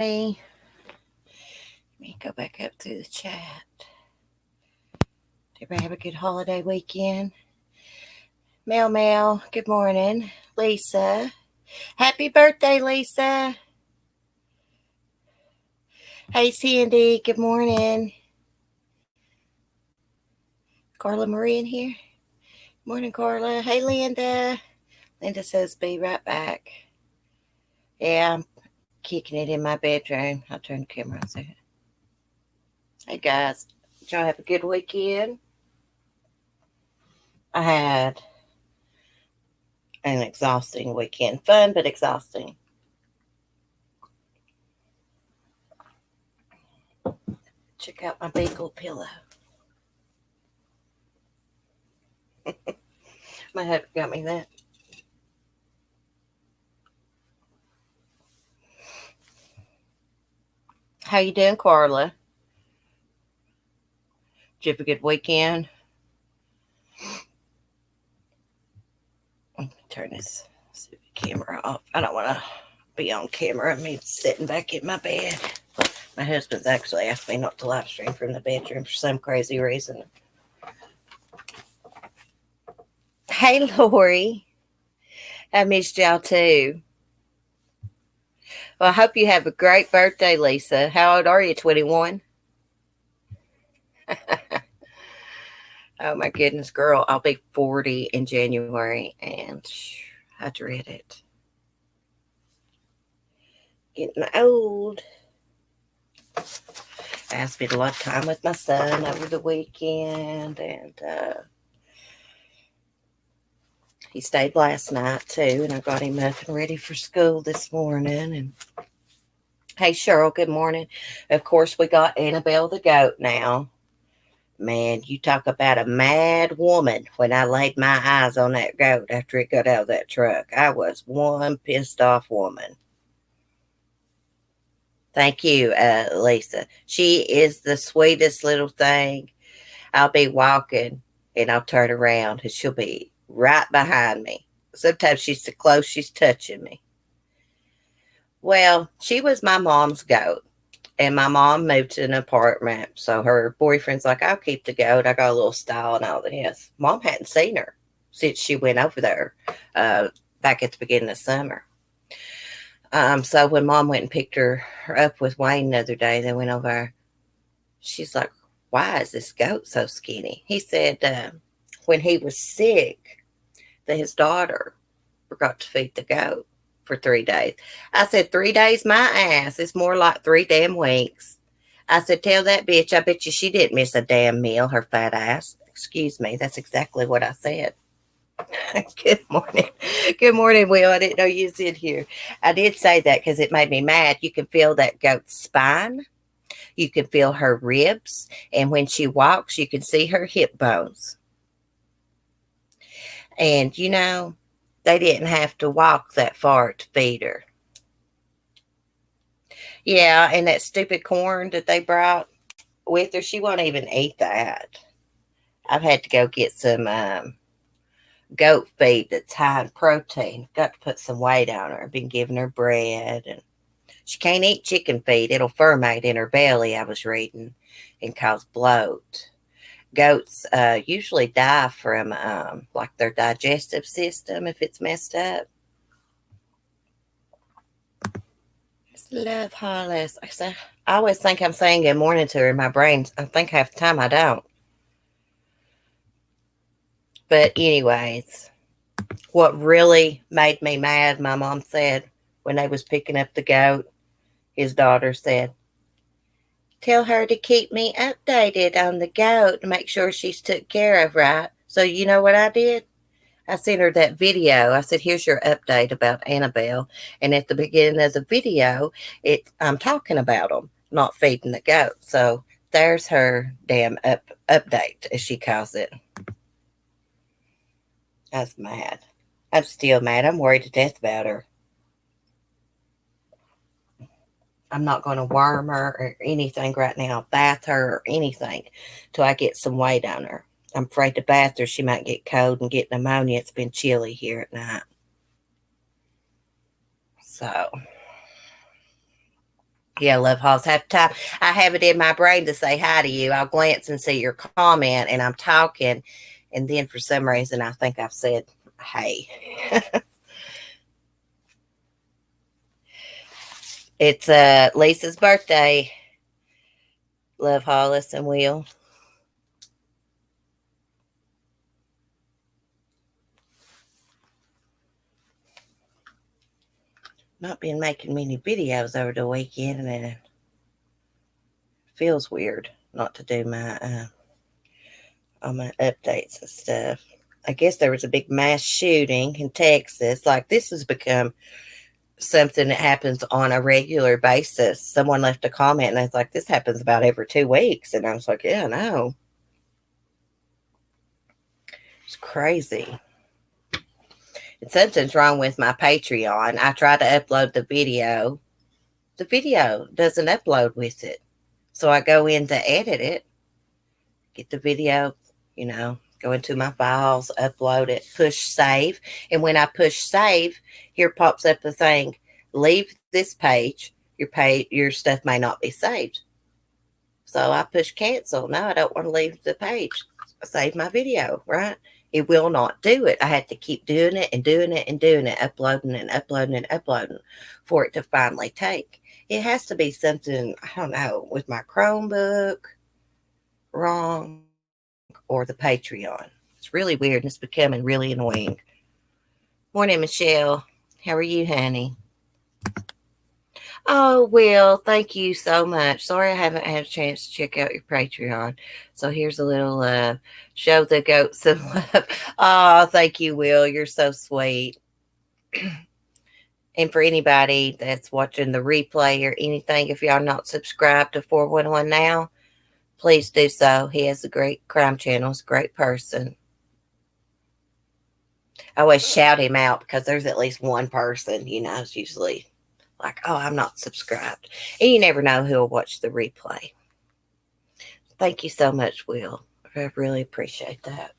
Let me go back up through the chat. Everybody have a good holiday weekend. Mel, good morning. Lisa, happy birthday, Lisa. Hey, Sandy, good morning. Carla Marie in here. Morning, Carla. Hey, Linda. Linda says, be right back. Yeah, I'm kicking it in my bedroom. I'll turn the camera on a second. Hey, guys. Did y'all have a good weekend? I had an exhausting weekend. Fun, but exhausting. Check out my Beagle pillow. My husband got me that. How you doing, Carla? Did you have a good weekend? Let me turn this camera off. I don't want to be on camera. Me sitting back in my bed. My husband's actually asked me not to live stream from the bedroom for some crazy reason. Hey, Lori. I missed y'all too. Well, I hope you have a great birthday, Lisa. How old are you? 21? Oh my goodness, girl. I'll be 40 in January and I dread it. Getting old. I spent a lot of time with my son over the weekend, and he stayed last night too, and I got him up and ready for school this morning. And hey, Cheryl, good morning. Of course, we got Annabelle the goat now. Man, you talk about a mad woman. When I laid my eyes on that goat after it got out of that truck, I was one pissed off woman. Thank you, Lisa. She is the sweetest little thing. I'll be walking and I'll turn around and she'll be right behind me. Sometimes she's so close she's touching me. Well, she was my mom's goat. And my mom moved to an apartment. So her boyfriend's like, I'll keep the goat. I got a little style and all this. Mom hadn't seen her since she went over there back at the beginning of summer. So when mom went and picked her up with Wayne the other day, they went over. She's like, why is this goat so skinny? He said when he was sick, that his daughter forgot to feed the goat for 3 days. I said, 3 days, my ass. It's more like 3 damn weeks. I said, tell that bitch, I bet you she didn't miss a damn meal, her fat ass. Excuse me, that's exactly what I said. Good morning. Good morning, Will. I didn't know you was in here. I did say that because it made me mad. You can feel that goat's spine. You can feel her ribs. And when she walks, you can see her hip bones. And, they didn't have to walk that far to feed her. Yeah, and that stupid corn that they brought with her, she won't even eat that. I've had to go get some goat feed that's high in protein. Got to put some weight on her. I've been giving her bread, and she can't eat chicken feed. It'll ferment in her belly, I was reading, and cause bloat. Goats usually die from like their digestive system if it's messed up. I love Hollis. I always think I'm saying good morning to her in my brain. I think half the time I don't. But anyways, what really made me mad, my mom said, when they was picking up the goat, his daughter said, tell her to keep me updated on the goat and make sure she's took care of right. So you know what I did? I sent her that video. I said, here's your update about Annabelle. And at the beginning of the video, I'm talking about them, not feeding the goat. So there's her damn update, as she calls it. I was mad. I'm still mad. I'm worried to death about her. I'm not going to worm her or anything right now, bath her or anything till I get some weight on her. I'm afraid to bath her. She might get cold and get pneumonia. It's been chilly here at night. So, Yeah, Love Halls, half the time I have it in my brain to say hi to you. I'll glance and see your comment, and I'm talking, and then for some reason I think I've said hey. It's Lisa's birthday. Love Hollis and Will. Not been making many videos over the weekend, and it feels weird not to do my all my updates and stuff. I guess there was a big mass shooting in Texas. Like, this has become something that happens on a regular basis. Someone left a comment and I was like, this happens about every 2 weeks. And I was like, yeah, I know. It's crazy. And something's wrong with my Patreon. I tried to upload the video. The video doesn't upload with it. So I go in to edit it, get the video, go into my files, upload it, push save. And when I push save, here pops up the thing, leave this page. Your stuff may not be saved. So I push cancel. No, I don't want to leave the page. Save my video, right? It will not do it. I had to keep doing it and doing it and doing it, uploading and uploading and uploading for it to finally take. It has to be something, I don't know, with my Chromebook wrong or the Patreon. It's really weird and it's becoming really annoying. Morning, Michelle. How are you, honey? Oh, Will, thank you so much. Sorry I haven't had a chance to check out your Patreon. So here's a little show the goat some love. Oh, thank you, Will. You're so sweet. And for anybody that's watching the replay or anything, if y'all not subscribed to 411 now, please do so. He has a great crime channel. He's a great person. I always shout him out because there's at least one person, it's usually like, oh, I'm not subscribed. And you never know who'll watch the replay. Thank you so much, Will. I really appreciate that.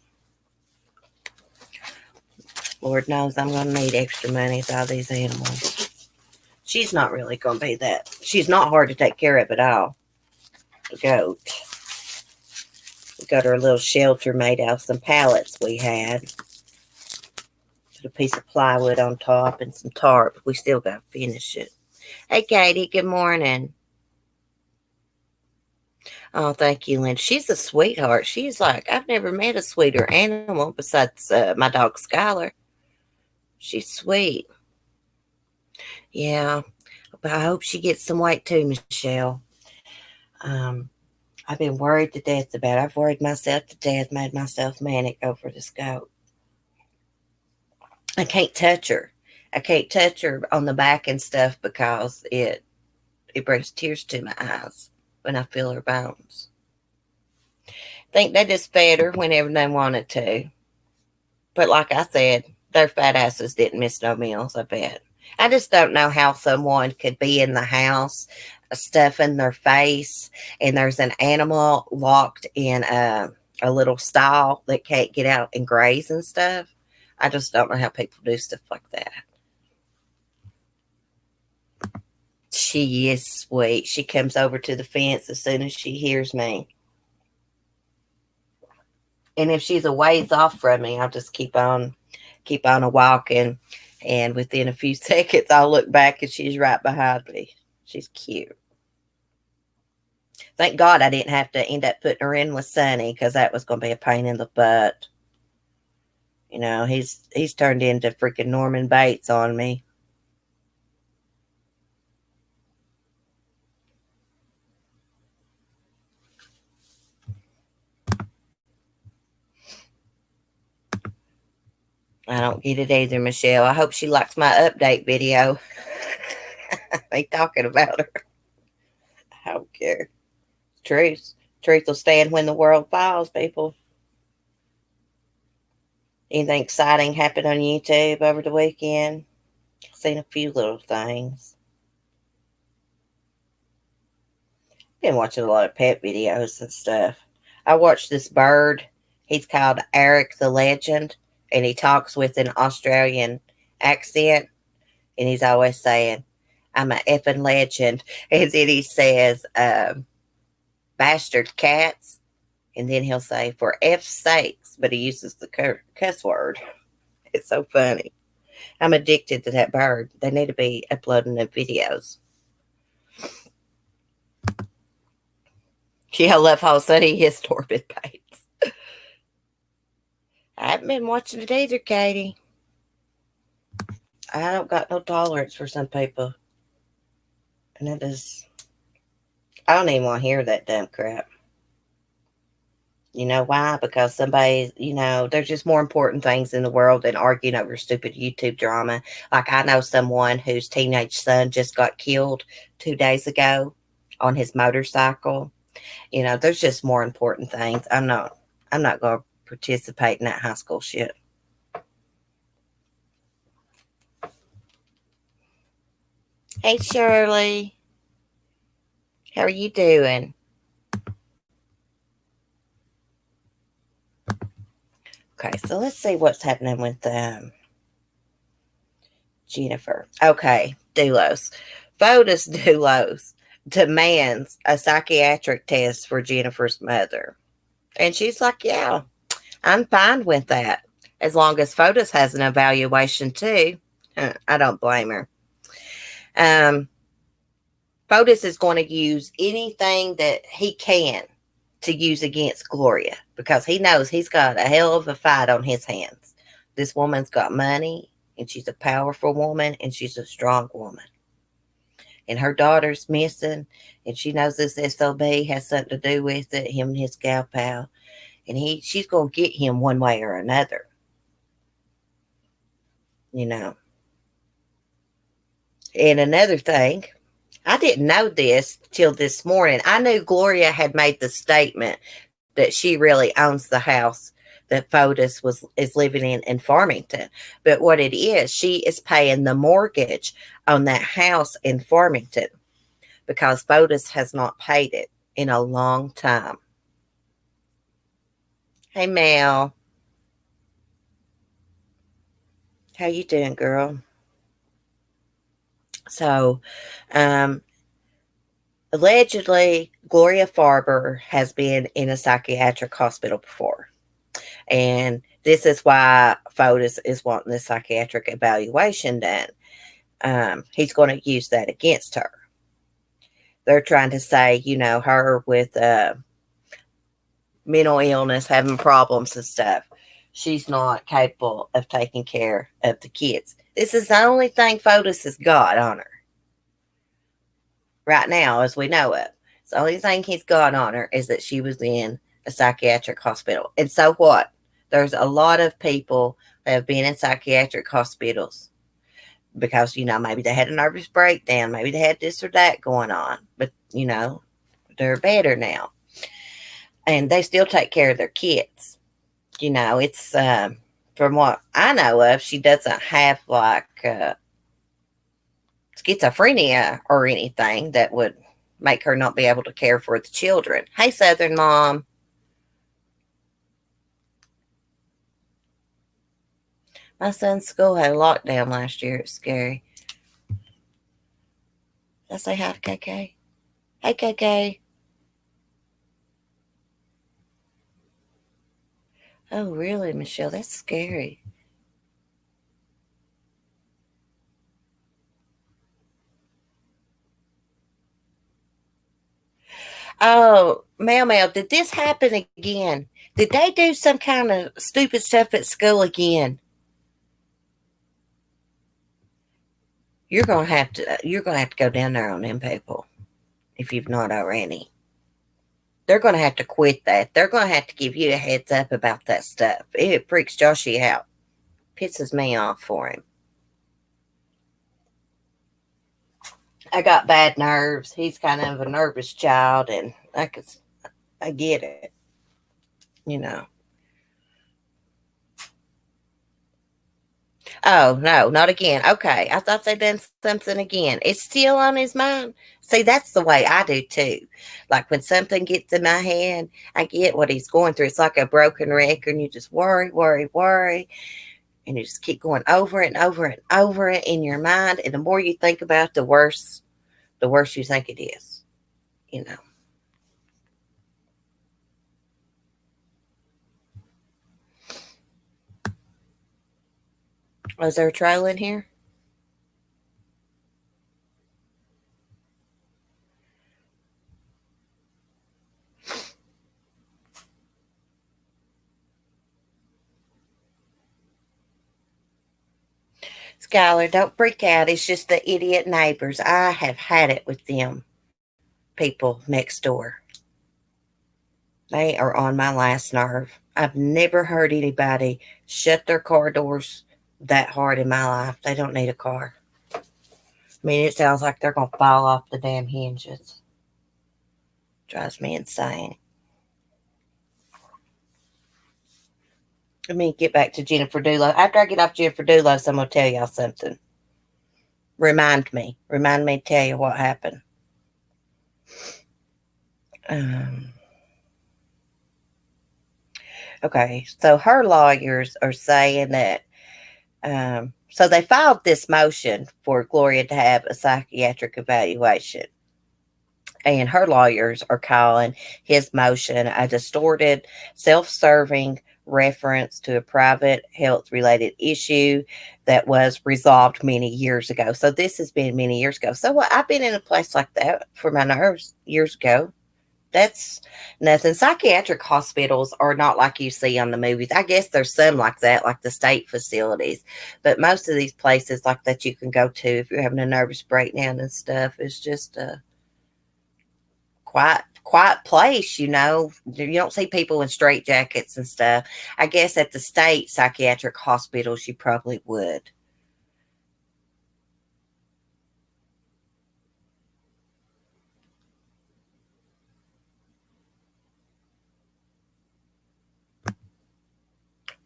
Lord knows I'm going to need extra money with all these animals. She's not really going to be that. She's not hard to take care of at all. The goat. We got her a little shelter made out of some pallets we had. Put a piece of plywood on top and some tarp. We still got to finish it. Hey, Katie. Good morning. Oh, thank you, Lynn. She's a sweetheart. She's like, I've never met a sweeter animal besides my dog, Skylar. She's sweet. Yeah. But I hope she gets some weight too, Michelle. I've been worried to death about it. I've worried myself to death, made myself manic over this goat. I can't touch her. I can't touch her on the back and stuff because it brings tears to my eyes when I feel her bones. I think they just fed her whenever they wanted to. But like I said, their fat asses didn't miss no meals, I bet. I just don't know how someone could be in the house, stuffing their face, and there's an animal locked in a little stall that can't get out and graze and stuff. I just don't know how people do stuff like that. She is sweet. She comes over to the fence as soon as she hears me. And if she's a ways off from me, I'll just keep on walking. And within a few seconds, I'll look back and she's right behind me. She's cute. Thank God I didn't have to end up putting her in with Sonny because that was going to be a pain in the butt. He's turned into freaking Norman Bates on me. I don't get it either, Michelle. I hope she likes my update video. They talking about her. I don't care. Truth will stand when the world falls, people. Anything exciting happened on YouTube over the weekend? I've seen a few little things. Been watching a lot of pet videos and stuff. I watched this bird. He's called Eric the Legend, and he talks with an Australian accent, and he's always saying, I'm a effing legend. And then he says, bastard cats. And then he'll say, for F's sakes. But he uses the cuss word. It's so funny. I'm addicted to that bird. They need to be uploading the videos. Yeah, I love how sunny his torpid paints. I haven't been watching it either, Katie. I don't got no tolerance for some people. And it is, I don't even want to hear that dumb crap. You know why? Because somebody, there's just more important things in the world than arguing over stupid YouTube drama. Like I know someone whose teenage son just got killed 2 days ago on his motorcycle. There's just more important things. I'm not going to participate in that high school shit. Hey, Shirley. How are you doing? Okay, so let's see what's happening with Jennifer. Okay, Doulos. Fotis Doulos demands a psychiatric test for Jennifer's mother. And she's like, yeah, I'm fine with that. As long as Fotis has an evaluation too. I don't blame her. Fotis is going to use anything that he can to use against Gloria because he knows he's got a hell of a fight on his hands. This woman's got money and she's a powerful woman and she's a strong woman. And her daughter's missing and she knows this SOB has something to do with it, him and his gal pal. And she's going to get him one way or another. And another thing, I didn't know this till this morning. I knew Gloria had made the statement that she really owns the house that Fotis is living in Farmington. But what it is, she is paying the mortgage on that house in Farmington because Fotis has not paid it in a long time. Hey, Mel. How you doing, girl? So, allegedly, Gloria Farber has been in a psychiatric hospital before. And this is why Fotis is wanting the psychiatric evaluation done. He's going to use that against her. They're trying to say, her with mental illness, having problems and stuff. She's not capable of taking care of the kids. This is the only thing Fotis has got on her. Right now, as we know it. The only thing he's got on her is that she was in a psychiatric hospital. And so what? There's a lot of people that have been in psychiatric hospitals because, maybe they had a nervous breakdown. Maybe they had this or that going on. But, they're better now. And they still take care of their kids. It's, from what I know of, she doesn't have like schizophrenia or anything that would make her not be able to care for the children. Hey, Southern Mom. My son's school had a lockdown last year. It's scary. Did I say hi to KK? Hey, KK. Oh, really, Michelle? That's scary. Oh, Mel, did this happen again? Did they do some kind of stupid stuff at school again? You're gonna have to go down there on them people if you've not already. They're gonna have to quit that. They're gonna have to give you a heads up about that stuff. It freaks Joshy out. Pisses me off for him. I got bad nerves. He's kind of a nervous child, and I get it. Oh, no, not again. Okay. I thought they'd done something again. It's still on his mind. See, that's the way I do too. Like when something gets in my head, I get what he's going through. It's like a broken record and you just worry, worry, worry. And you just keep going over it and over it and over it in your mind. And the more you think about it, the worse you think it is, you know. Was there a trail in here? Skylar, don't freak out. It's just the idiot neighbors. I have had it with them people next door. They are on my last nerve. I've never heard anybody shut their car doors that hard in my life. They don't need a car. I mean, it sounds like they're going to fall off the damn hinges. Drives me insane. Let me get back to Jennifer Dulo. After I get off Jennifer Dulos, I'm going to tell y'all something. Remind me. Remind me to tell you what happened. Um, okay, so her lawyers are saying that so they filed this motion for Gloria to have a psychiatric evaluation. And her lawyers are calling his motion a distorted, self serving reference to a private health related issue that was resolved many years ago. So this has been many years ago. So I've been in a place like that for my nerves years ago. That's nothing. Psychiatric hospitals are not like you see on the movies. I guess there's some like that, like the state facilities, but most of these places like that you can go to if you're having a nervous breakdown and stuff is just a quiet place. You don't see people in straitjackets and stuff. I guess at the state psychiatric hospitals you probably would.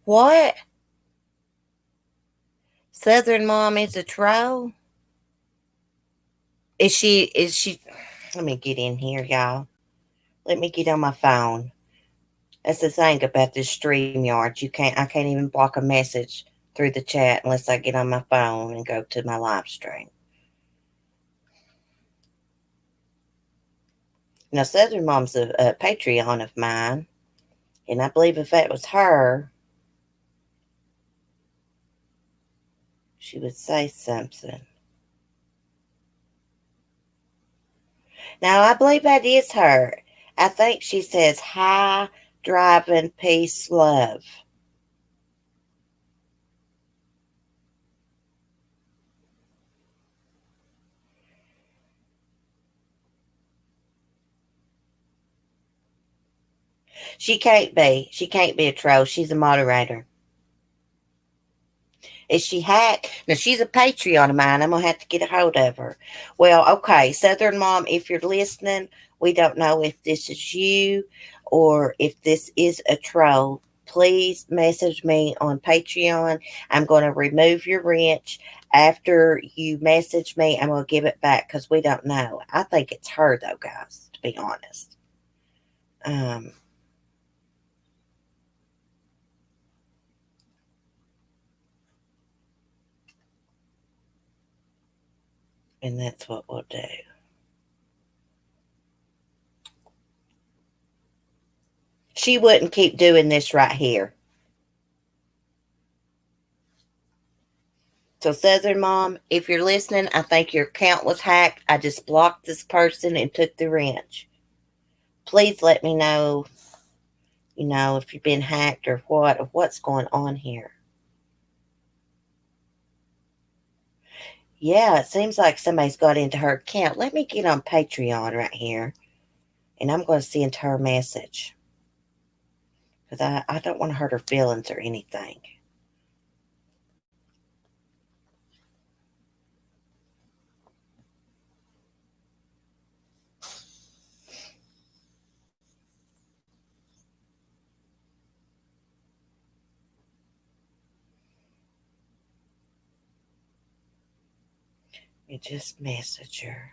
What? Southern Mom is a troll? Is she let me get in here, y'all. Let me get on my phone. That's the thing about this StreamYard. I can't even block a message through the chat unless I get on my phone and go to my live stream. Now, Southern Mom's a Patreon of mine, and I believe if that was her, she would say something. Now, I believe that is her. I think she says, "Hi, driving, peace, love." She can't be. She can't be a troll. She's a moderator. Is she hack? Now she's a Patreon of mine. I'm gonna have to get a hold of her. Well, okay, Southern Mom, if you're listening, we don't know if this is you or if this is a troll. Please message me on Patreon. I'm going to remove your wrench. After you message me, I'm going to give it back because we don't know. I think it's her, though, guys, to be honest. Um, and that's what we'll do. She wouldn't keep doing this right here. So, Southern Mom, if you're listening, I think your account was hacked. I just blocked this person and took the wrench. Please let me know, if you've been hacked or what's going on here. Yeah, it seems like somebody's got into her account. Let me get on Patreon right here, and I'm going to send her a message because I don't want to hurt her feelings or anything. You just message her.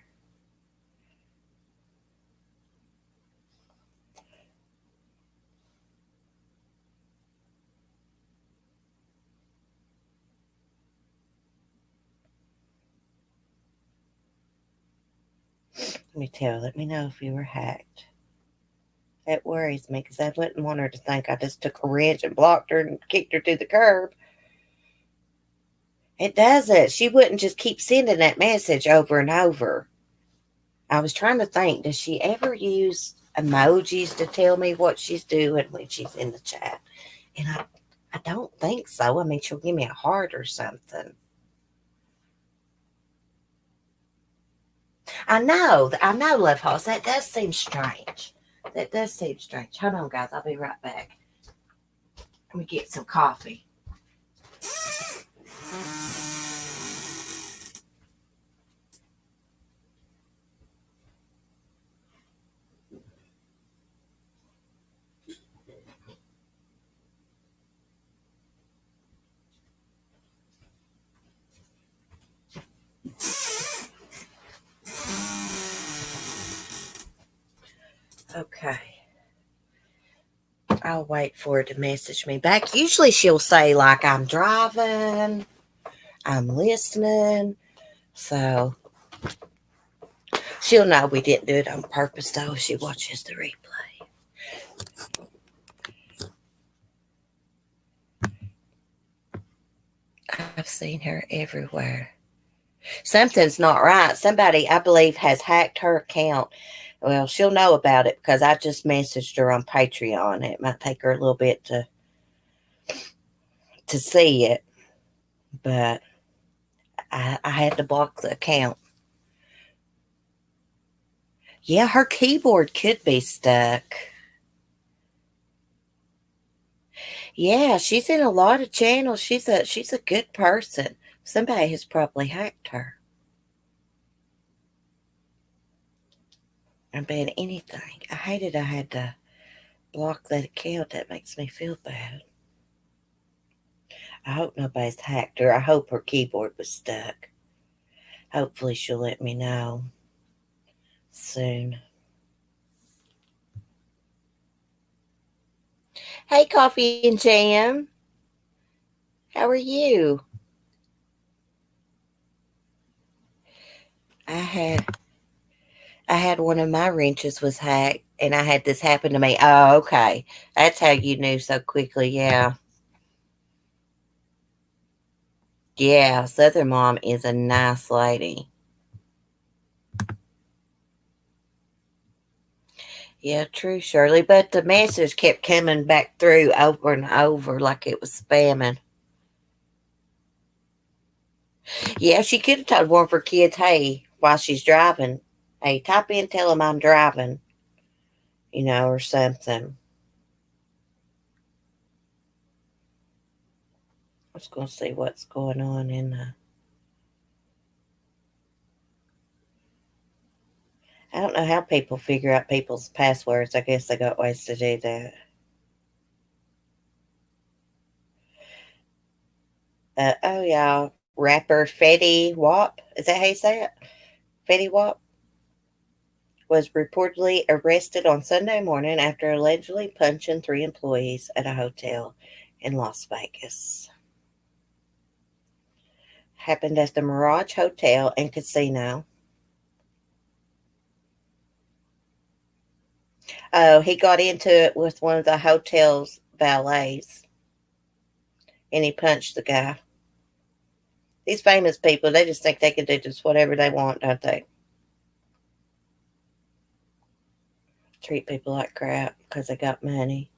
Let me know if you were hacked. That worries me because I wouldn't want her to think I just took a wrench and blocked her and kicked her to the curb. It doesn't. She wouldn't just keep sending that message over and over. I was trying to think, does she ever use emojis to tell me what she's doing when she's in the chat? And I don't think so. I mean, she'll give me a heart or something. I know, Love Hoss. That does seem strange. Hold on, guys. I'll be right back. Let me get some coffee. Okay. I'll wait for her to message me back. Usually she'll say, like, I'm driving, I'm listening. So she'll know we didn't do it on purpose, though, if she watches the replay. I've seen her everywhere. Something's not right. Somebody, I believe, has hacked her account. Well, she'll know about it because I just messaged her on Patreon. It might take her a little bit to see it, but I had to block the account. Yeah, her keyboard could be stuck. Yeah, she's in a lot of channels. She's a good person. Somebody has probably hacked her. I bet anything. I hated I had to block that account. That makes me feel bad. I hope nobody's hacked her. I hope her keyboard was stuck. Hopefully she'll let me know soon. Hey, Coffee and Jam. How are you? I had one of my wrenches was hacked and I had this happen to me. Oh, okay. That's how you knew so quickly. Yeah. Yeah. Southern Mom is a nice lady. Yeah, true, Shirley. But the message kept coming back through over and over like it was spamming. Yeah, she could have told one of her kids, hey, while she's driving, hey, type in, tell them I'm driving, or something. I was going to see what's going on in the. I don't know how people figure out people's passwords. I guess they got ways to do that. Oh, y'all. Rapper Fetty Wap, is that how you say it? Fetty Wap was reportedly arrested on Sunday morning after allegedly punching three employees at a hotel in Las Vegas. Happened at the Mirage Hotel and Casino. Oh, he got into it with one of the hotel's valets and he punched the guy. These famous people, they just think they can do just whatever they want, don't they? Treat people like crap because they got money.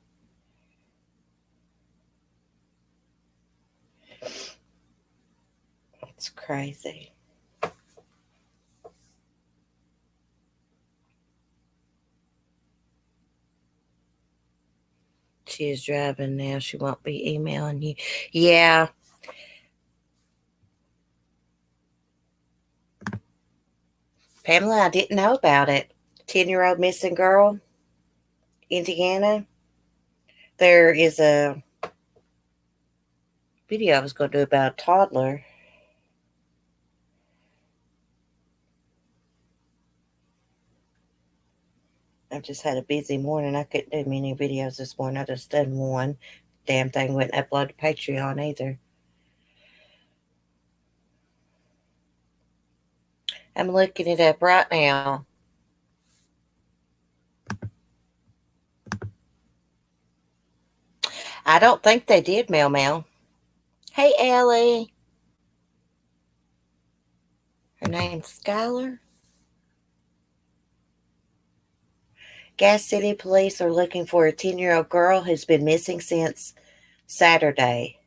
It's crazy. She is driving now. She won't be emailing you. Yeah. Pamela, I didn't know about it. 10-year-old missing girl, Indiana. There is a video I was going to do about a toddler. I just had a busy morning. I couldn't do many videos this morning. I just done one. Damn thing wouldn't upload to Patreon either. I'm looking it up right now. I don't think they did, Mel Mel. Hey, Ellie. Her name's Skylar. Gas City police are looking for a 10-year-old girl who's been missing since Saturday.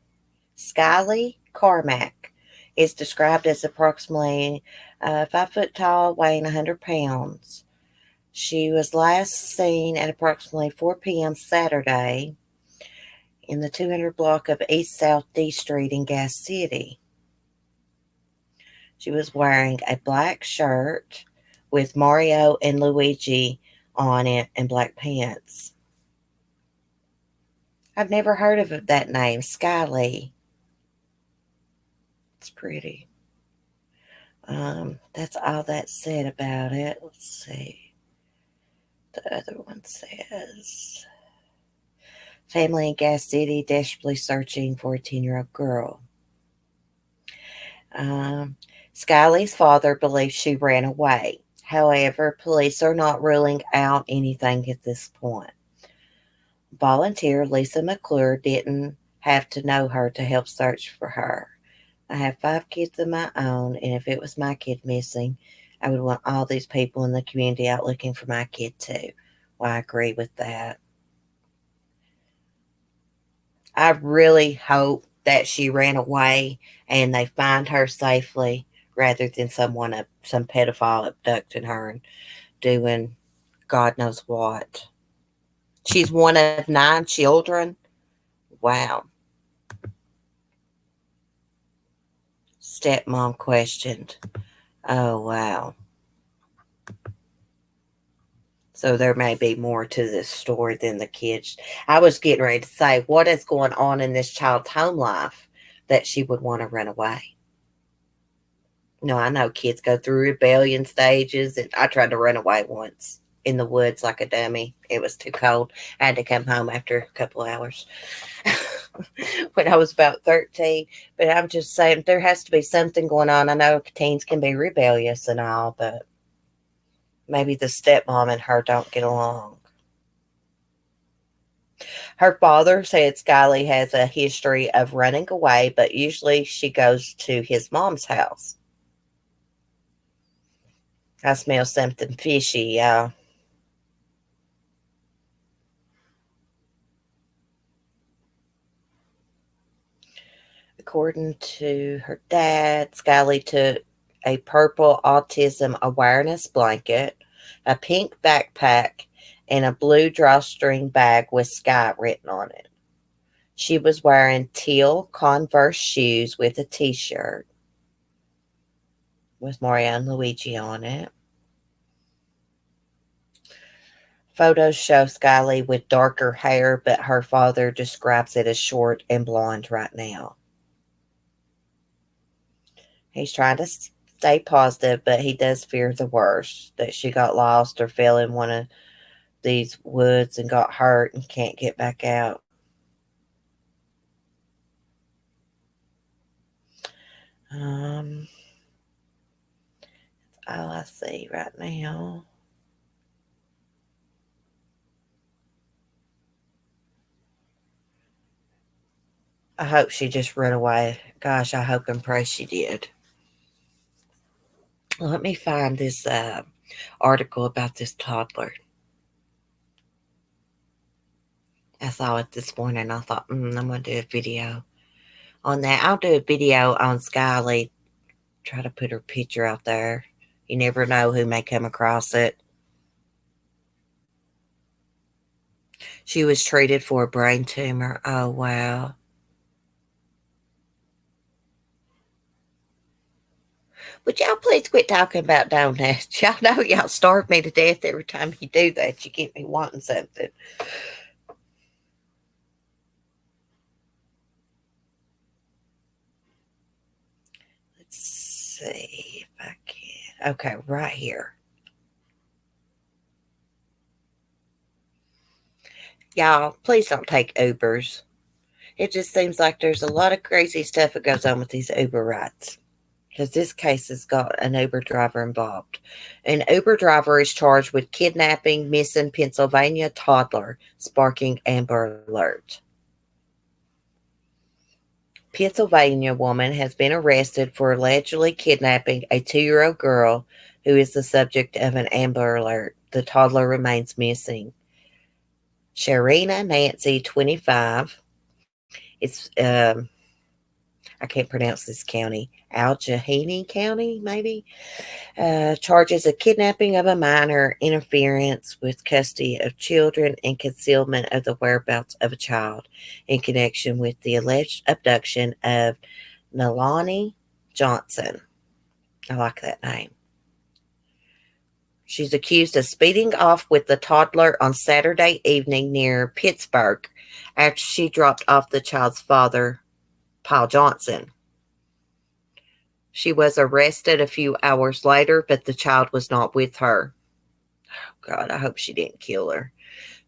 Skyly Carmack is described as approximately 5 foot tall, weighing 100 pounds. She was last seen at approximately 4 p.m. Saturday in the 200 block of East South D Street in Gas City. She was wearing a black shirt with Mario and Luigi on it and black pants. I've never heard of that name, Skyly. It's pretty. That's all that said about it. Let's see. The other one says family in Gas City desperately searching for a 10-year-old girl. Skyly's father believes she ran away. However, police are not ruling out anything at this point. Volunteer Lisa McClure didn't have to know her to help search for her. I have 5 kids of my own, and if it was my kid missing, I would want all these people in the community out looking for my kid too. Well, I agree with that. I really hope that she ran away and they find her safely rather than some pedophile abducting her and doing God knows what. She's one of 9 children. Wow. Stepmom questioned. Oh, wow. So there may be more to this story than the kids. I was getting ready to say, what is going on in this child's home life that she would want to run away? No, I know kids go through rebellion stages, and I tried to run away once in the woods like a dummy. It was too cold. I had to come home after a couple of hours when I was about 13. But I'm just saying, there has to be something going on. I know teens can be rebellious and all, but maybe the stepmom and her don't get along. Her father said Skyly has a history of running away, but usually she goes to his mom's house. I smell something fishy, y'all. According to her dad, Skyly took a purple autism awareness blanket, a pink backpack, and a blue drawstring bag with Sky written on it. She was wearing teal Converse shoes with a t-shirt with Mario and Luigi on it. Photos show Skyly with darker hair, but her father describes it as short and blonde right now. He's trying to stay positive, but he does fear the worst, that she got lost or fell in one of these woods and got hurt and can't get back out. That's all I see right now. I hope she just ran away. Gosh, I hope and pray she did. Let me find this article about this toddler. I saw it this morning. I thought, I'm going to do a video on that. I'll do a video on Skyly. Try to put her picture out there. You never know who may come across it. She was treated for a brain tumor. Oh, wow. Would y'all please quit talking about donuts? Y'all know y'all starve me to death every time you do that. You get me wanting something. Let's see if I can. Okay, right here. Y'all, please don't take Ubers. It just seems like there's a lot of crazy stuff that goes on with these Uber rides. Because this case has got an Uber driver involved. An Uber driver is charged with kidnapping missing Pennsylvania toddler, sparking Amber Alert. Pennsylvania woman has been arrested for allegedly kidnapping a 2-year-old girl who is the subject of an Amber Alert. The toddler remains missing. Sharina Nancy, 25. It's I can't pronounce this county. Allegheny County, maybe. Charges of kidnapping of a minor, interference with custody of children, and concealment of the whereabouts of a child in connection with the alleged abduction of Nalani Johnson. I like that name. She's accused of speeding off with the toddler on Saturday evening near Pittsburgh after she dropped off the child's father, Paul Johnson. She was arrested a few hours later, but the child was not with her. Oh, God, I hope she didn't kill her.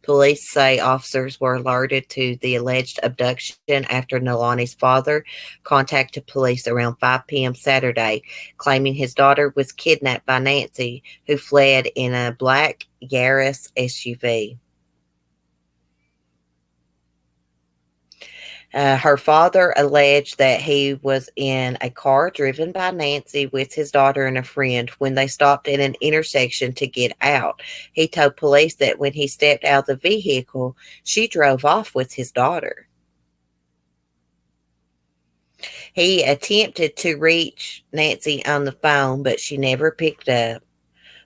Police say officers were alerted to the alleged abduction after Nalani's father contacted police around 5 p.m. Saturday, claiming his daughter was kidnapped by Nancy, who fled in a black Yaris SUV. Her father alleged that he was in a car driven by Nancy with his daughter and a friend when they stopped at an intersection to get out. He told police that when he stepped out of the vehicle, she drove off with his daughter. He attempted to reach Nancy on the phone, but she never picked up.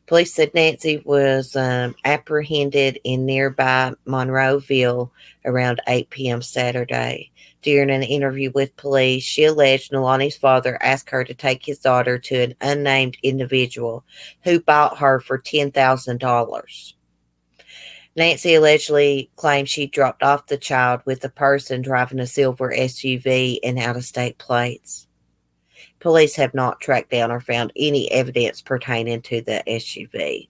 Police said Nancy was apprehended in nearby Monroeville around 8 p.m. Saturday. During an interview with police, she alleged Nalani's father asked her to take his daughter to an unnamed individual who bought her for $10,000. Nancy allegedly claimed she dropped off the child with a person driving a silver SUV and out-of-state plates. Police have not tracked down or found any evidence pertaining to the SUV.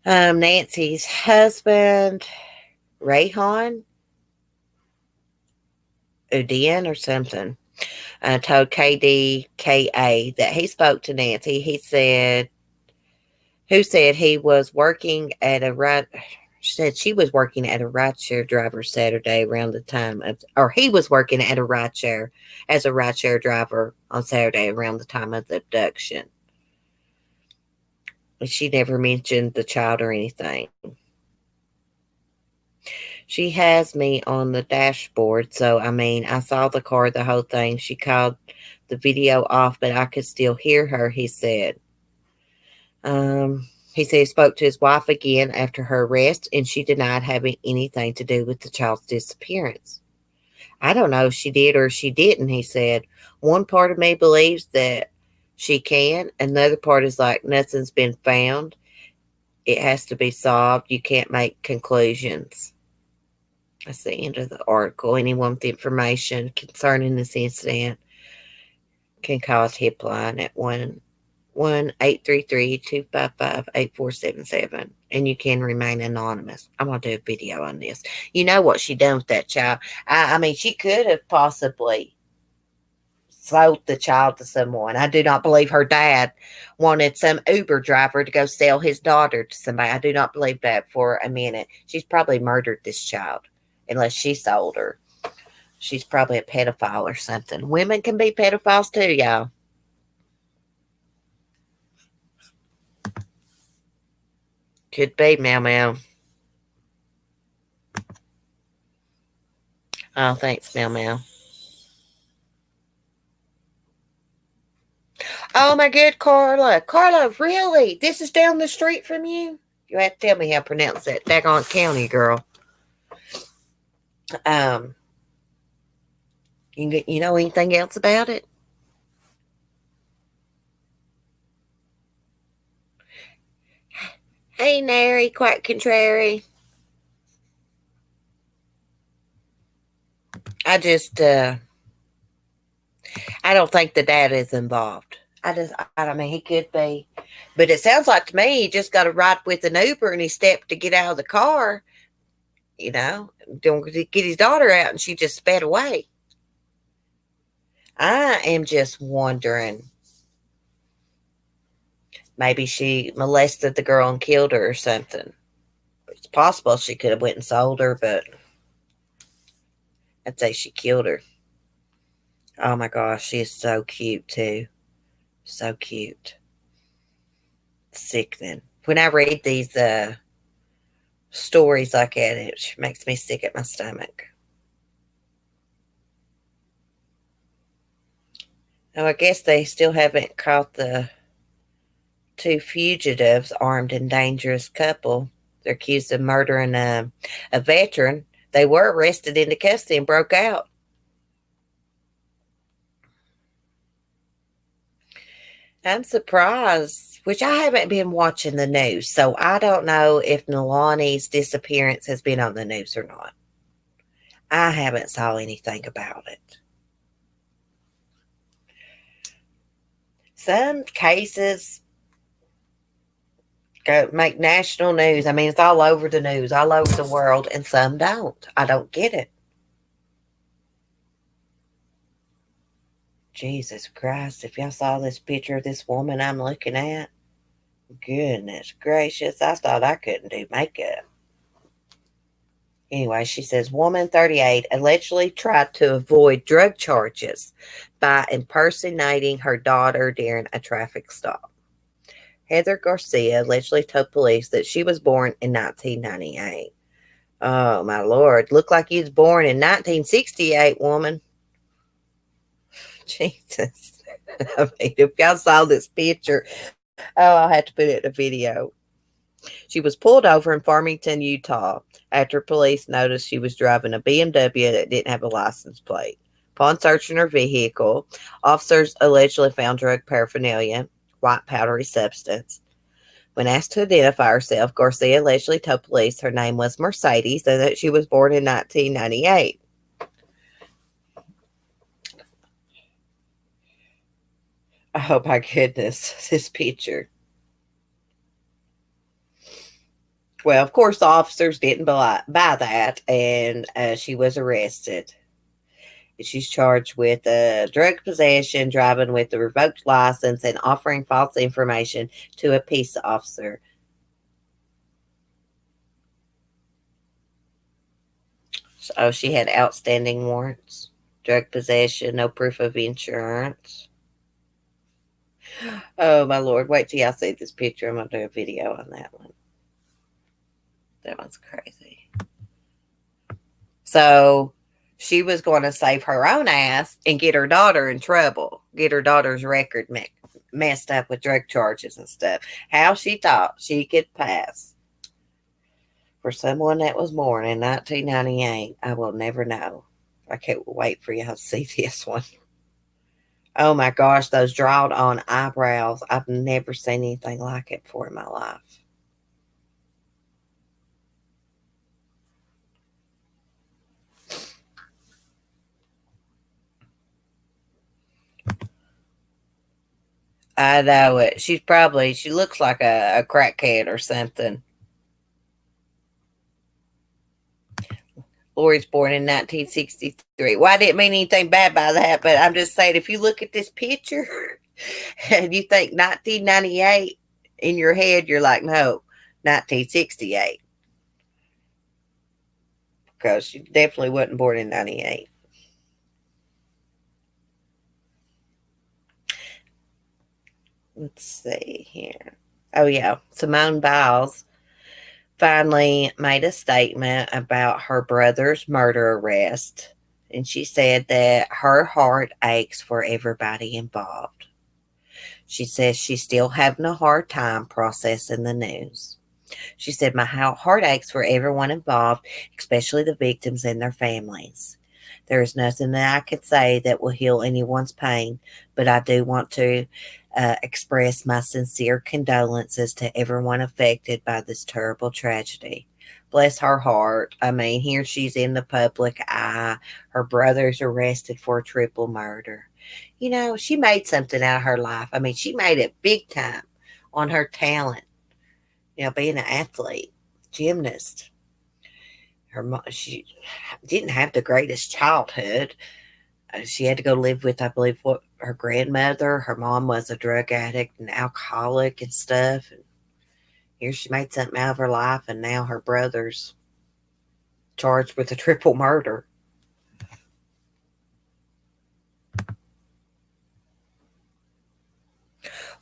Nancy's husband, Rayhan Udin or something, told KDKA that he spoke to Nancy. He said he was working at a ride. Said she was working at a rideshare driver Saturday around the time of, or he was working at a rideshare as a rideshare driver on Saturday around the time of the abduction. She never mentioned the child or anything. She has me on the dashboard, so I saw the car, the whole thing. She called the video off, but I could still hear her, he said. He said he spoke to his wife again after her arrest, and she denied having anything to do with the child's disappearance. I don't know if she did or she didn't, he said. One part of me believes that she can. Another part is like, nothing's been found. It has to be solved. You can't make conclusions. That's the end of the article. Anyone with information concerning this incident can call us helpline at 1-833-255-8477, and you can remain anonymous. I'm going to do a video on this. You know what she done with that child. She could have possibly sold the child to someone. I do not believe her dad wanted some Uber driver to go sell his daughter to somebody. I do not believe that for a minute. She's probably murdered this child, unless she sold her. She's probably a pedophile or something. Women can be pedophiles too, y'all. Could be, Meow Meow. Oh, thanks, Meow Meow. Oh, my good Carla. Carla, really? This is down the street from you? You have to tell me how to pronounce that daggone county, girl. You know anything else about it? Hey, Nary, quite contrary. I don't think the dad is involved. He could be. But it sounds like to me he just got a ride with an Uber and he stepped to get out of the car, to get his daughter out, and she just sped away. I am just wondering. Maybe she molested the girl and killed her or something. It's possible she could have went and sold her, but I'd say she killed her. Oh my gosh, she is so cute too. So cute. Sickening. When I read these stories like that, it makes me sick at my stomach. Oh, I guess they still haven't caught the two fugitives, armed and dangerous couple. They're accused of murdering a veteran. They were arrested into custody and broke out. I'm surprised, which I haven't been watching the news, so I don't know if Nalani's disappearance has been on the news or not. I haven't saw anything about it. Some cases go make national news. I mean, it's all over the news, all over the world, and some don't. I don't get it. Jesus Christ, if y'all saw this picture of this woman I'm looking at, goodness gracious, I thought I couldn't do makeup. Anyway, she says, woman 38 allegedly tried to avoid drug charges by impersonating her daughter during a traffic stop. Heather Garcia allegedly told police that she was born in 1998. Oh, my Lord. Looked like you was born in 1968, woman. Jesus. I mean, if y'all saw this picture, oh, I'll have to put it in a video. She was pulled over in Farmington, Utah, after police noticed she was driving a BMW that didn't have a license plate. Upon searching her vehicle, officers allegedly found drug paraphernalia, white powdery substance. When asked to identify herself, Garcia allegedly told police her name was Mercedes and that she was born in 1998. Oh my goodness, this picture. Well, of course, the officers didn't buy that, and she was arrested. She's charged with drug possession, driving with a revoked license, and offering false information to a peace officer. So she had outstanding warrants, drug possession, no proof of insurance. Oh my Lord! Wait till y'all see this picture. I'm gonna do a video on that one. That one's crazy. So she was going to save her own ass and get her daughter in trouble, get her daughter's record messed up with drug charges and stuff. How she thought she could pass for someone that was born in 1998, I will never know. I can't wait for y'all to see this one. Oh my gosh, those drawed on eyebrows. I've never seen anything like it before in my life. I know it. She looks like a crackhead or something. Lori's born in 1963. Well, I didn't mean anything bad by that, but I'm just saying if you look at this picture and you think 1998 in your head, you're like, no, 1968. Because she definitely wasn't born in 98. Let's see here. Oh, yeah. Simone Biles finally made a statement about her brother's murder arrest. And she said that her heart aches for everybody involved. She says she's still having a hard time processing the news. She said, my heart aches for everyone involved, especially the victims and their families. There is nothing that I could say that will heal anyone's pain, but I do want to express my sincere condolences to everyone affected by this terrible tragedy. Bless her heart. I mean, here she's in the public eye. Her brother's arrested for a triple murder. You know, she made something out of her life. I mean, she made it big time on her talent, you know, being an athlete, gymnast. She didn't have the greatest childhood. She had to go live with, I believe, what her grandmother. Her mom was a drug addict and alcoholic and stuff. And here she made something out of her life, and now her brother's charged with a triple murder.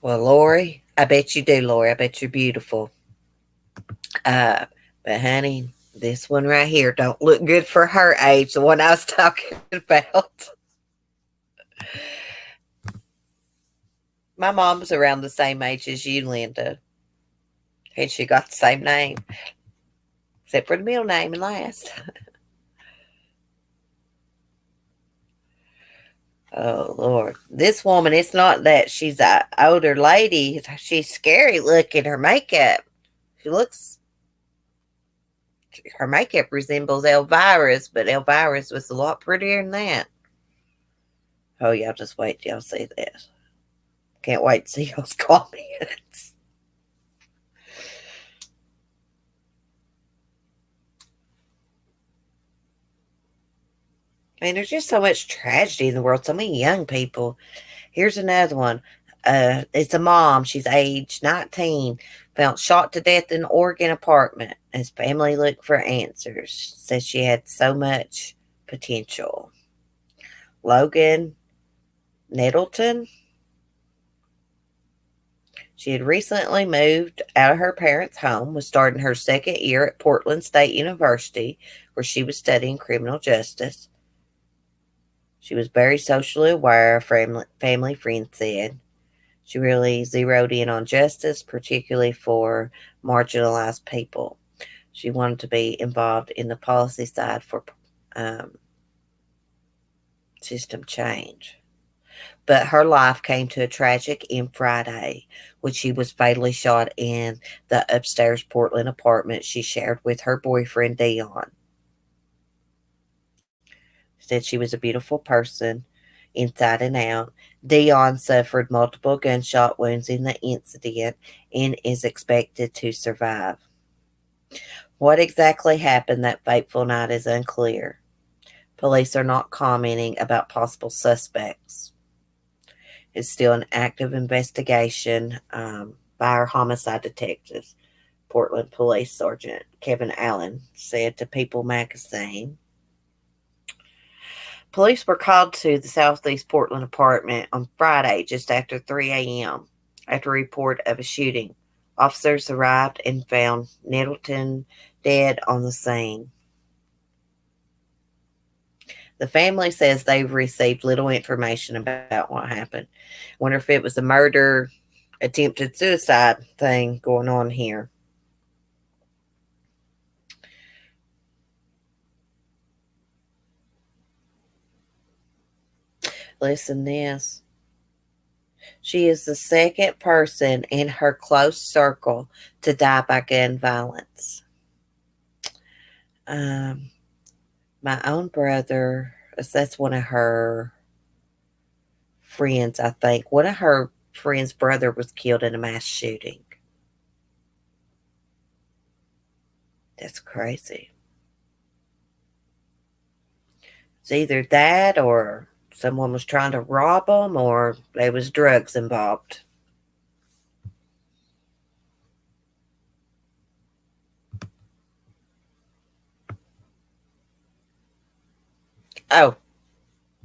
Well, Lori, I bet you do, Lori. I bet you're beautiful. But honey, this one right here don't look good for her age, the one I was talking about. My mom's around the same age as you, Linda. And she got the same name, except for the middle name and last. Oh, Lord. This woman, it's not that she's an older lady. She's scary looking. Her makeup, she looks, her makeup resembles Elvira's, but Elvira's was a lot prettier than that. Oh, y'all just wait till y'all see this. Can't wait to see y'all's comments. I mean, there's just so much tragedy in the world, so many young people. Here's another one. It's a mom. She's age 19, found shot to death in an Oregon apartment as family looked for answers. Says she had so much potential. Logan Nettleton. She had recently moved out of her parents' home, was starting her second year at Portland State University, where she was studying criminal justice. She was very socially aware, family friends said. She really zeroed in on justice, particularly for marginalized people. She wanted to be involved in the policy side for system change. But her life came to a tragic end Friday when she was fatally shot in the upstairs Portland apartment she shared with her boyfriend, Dion. Said she was a beautiful person, inside and out. Dion suffered multiple gunshot wounds in the incident and is expected to survive. What exactly happened that fateful night is unclear. Police are not commenting about possible suspects. It's still an active investigation by our homicide detectives. Portland Police Sergeant Kevin Allen said to People magazine. Police were called to the Southeast Portland apartment on Friday just after 3 a.m. after a report of a shooting. Officers arrived and found Nettleton dead on the scene. The family says they've received little information about what happened. Wonder if it was a murder, attempted suicide thing going on here. Listen this. She is the second person in her close circle to die by gun violence. My own brother, that's one of her friends, I think. One of her friend's brother was killed in a mass shooting. That's crazy. It's either that or someone was trying to rob them or there was drugs involved. Oh,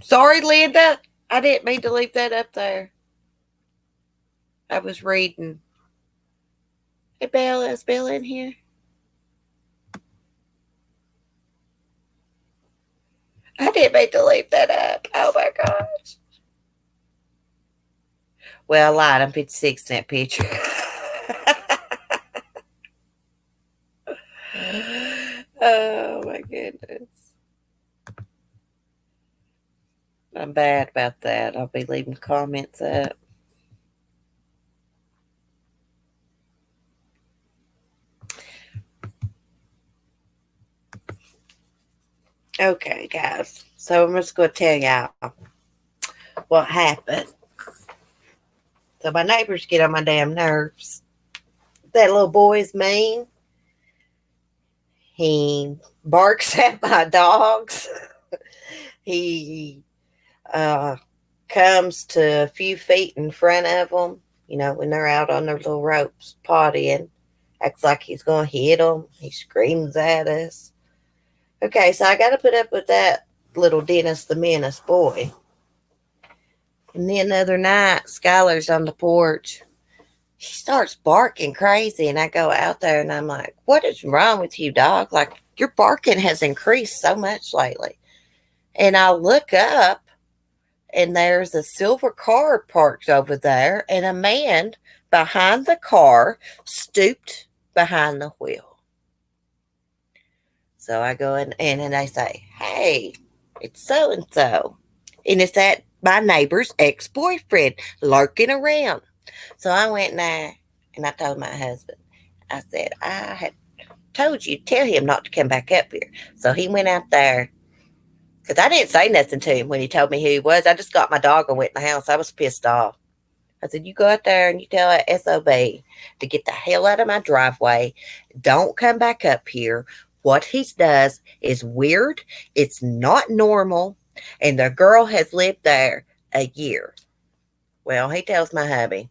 sorry, Linda. I didn't mean to leave that up there. I was reading. Hey, Bella, is Bella in here? I didn't mean to leave that up. Oh my gosh. Well, I lied. I'm 56 in that picture. Oh my goodness. I'm bad about that. I'll be leaving comments up. Okay, guys. So I'm just going to tell y'all what happened. So my neighbors get on my damn nerves. That little boy is mean. He barks at my dogs. He comes to a few feet in front of them, you know, when they're out on their little ropes pottying. Acts like he's going to hit them. He screams at us. Okay, so I got to put up with that little Dennis the Menace boy. And then the other night, Skylar's on the porch. He starts barking crazy, and I go out there and I'm like, what is wrong with you, dog? Like, your barking has increased so much lately. And I look up, and there's a silver car parked over there, and a man behind the car stooped behind the wheel. So I go in, and they say, hey, it's so and so. And it's that my neighbor's ex boyfriend lurking around. So I went there and I told my husband, I said, I had told you, tell him not to come back up here. So he went out there because I didn't say nothing to him when he told me who he was. I just got my dog and went in the house. I was pissed off. I said, you go out there and you tell that SOB to get the hell out of my driveway. Don't come back up here. What he does is weird. It's not normal. And the girl has lived there a year. Well, he tells my hubby.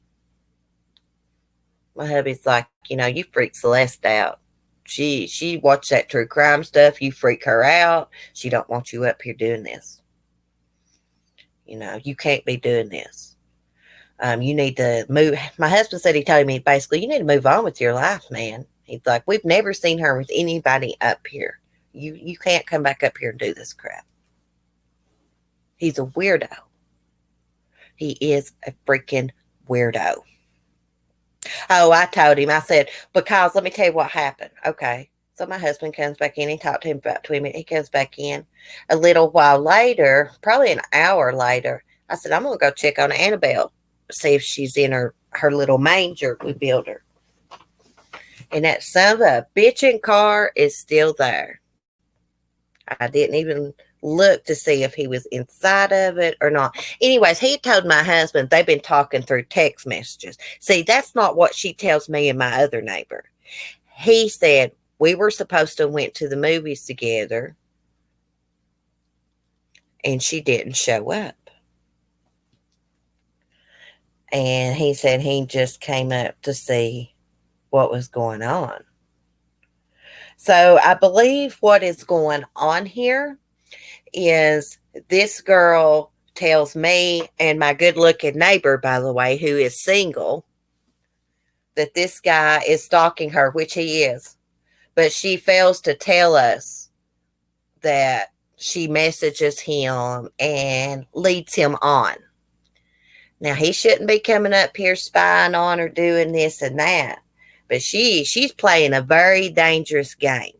My hubby's like, you freak Celeste out. She watched that true crime stuff. You freak her out. She don't want you up here doing this. You can't be doing this. You need to move. My husband said he told me basically, you need to move on with your life, man. He's like, we've never seen her with anybody up here. You can't come back up here and do this crap. He's a weirdo. He is a freaking weirdo. Oh, I told him, I said, because let me tell you what happened. Okay. So my husband comes back in. He talked to him about 20 minutes. He comes back in a little while later, probably an hour later. I said, I'm going to go check on Annabelle, see if she's in her little manger we built her. And that son of a bitching car is still there. I didn't even look to see if he was inside of it or not. Anyways, he told my husband they've been talking through text messages. See, that's not what she tells me and my other neighbor. He said we were supposed to went to the movies together, and she didn't show up. And he said he just came up to see what was going on. So I believe what is going on here is this girl tells me and my good-looking neighbor, by the way, who is single, that this guy is stalking her, which he is. But she fails to tell us that she messages him and leads him on. Now, he shouldn't be coming up here spying on her, doing this and that. But she's playing a very dangerous game.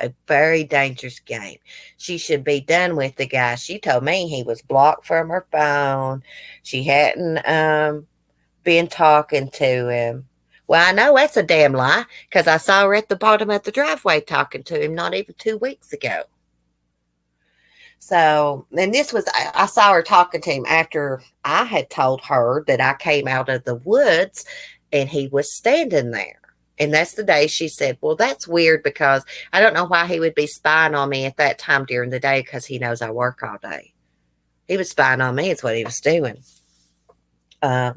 A very dangerous game. She should be done with the guy. She told me he was blocked from her phone. She hadn't been talking to him. Well, I know that's a damn lie because I saw her at the bottom of the driveway talking to him not even 2 weeks ago. So, and this was, I saw her talking to him after I had told her that I came out of the woods and he was standing there. And that's the day she said, well, that's weird because I don't know why he would be spying on me at that time during the day because he knows I work all day. He was spying on me is what he was doing. But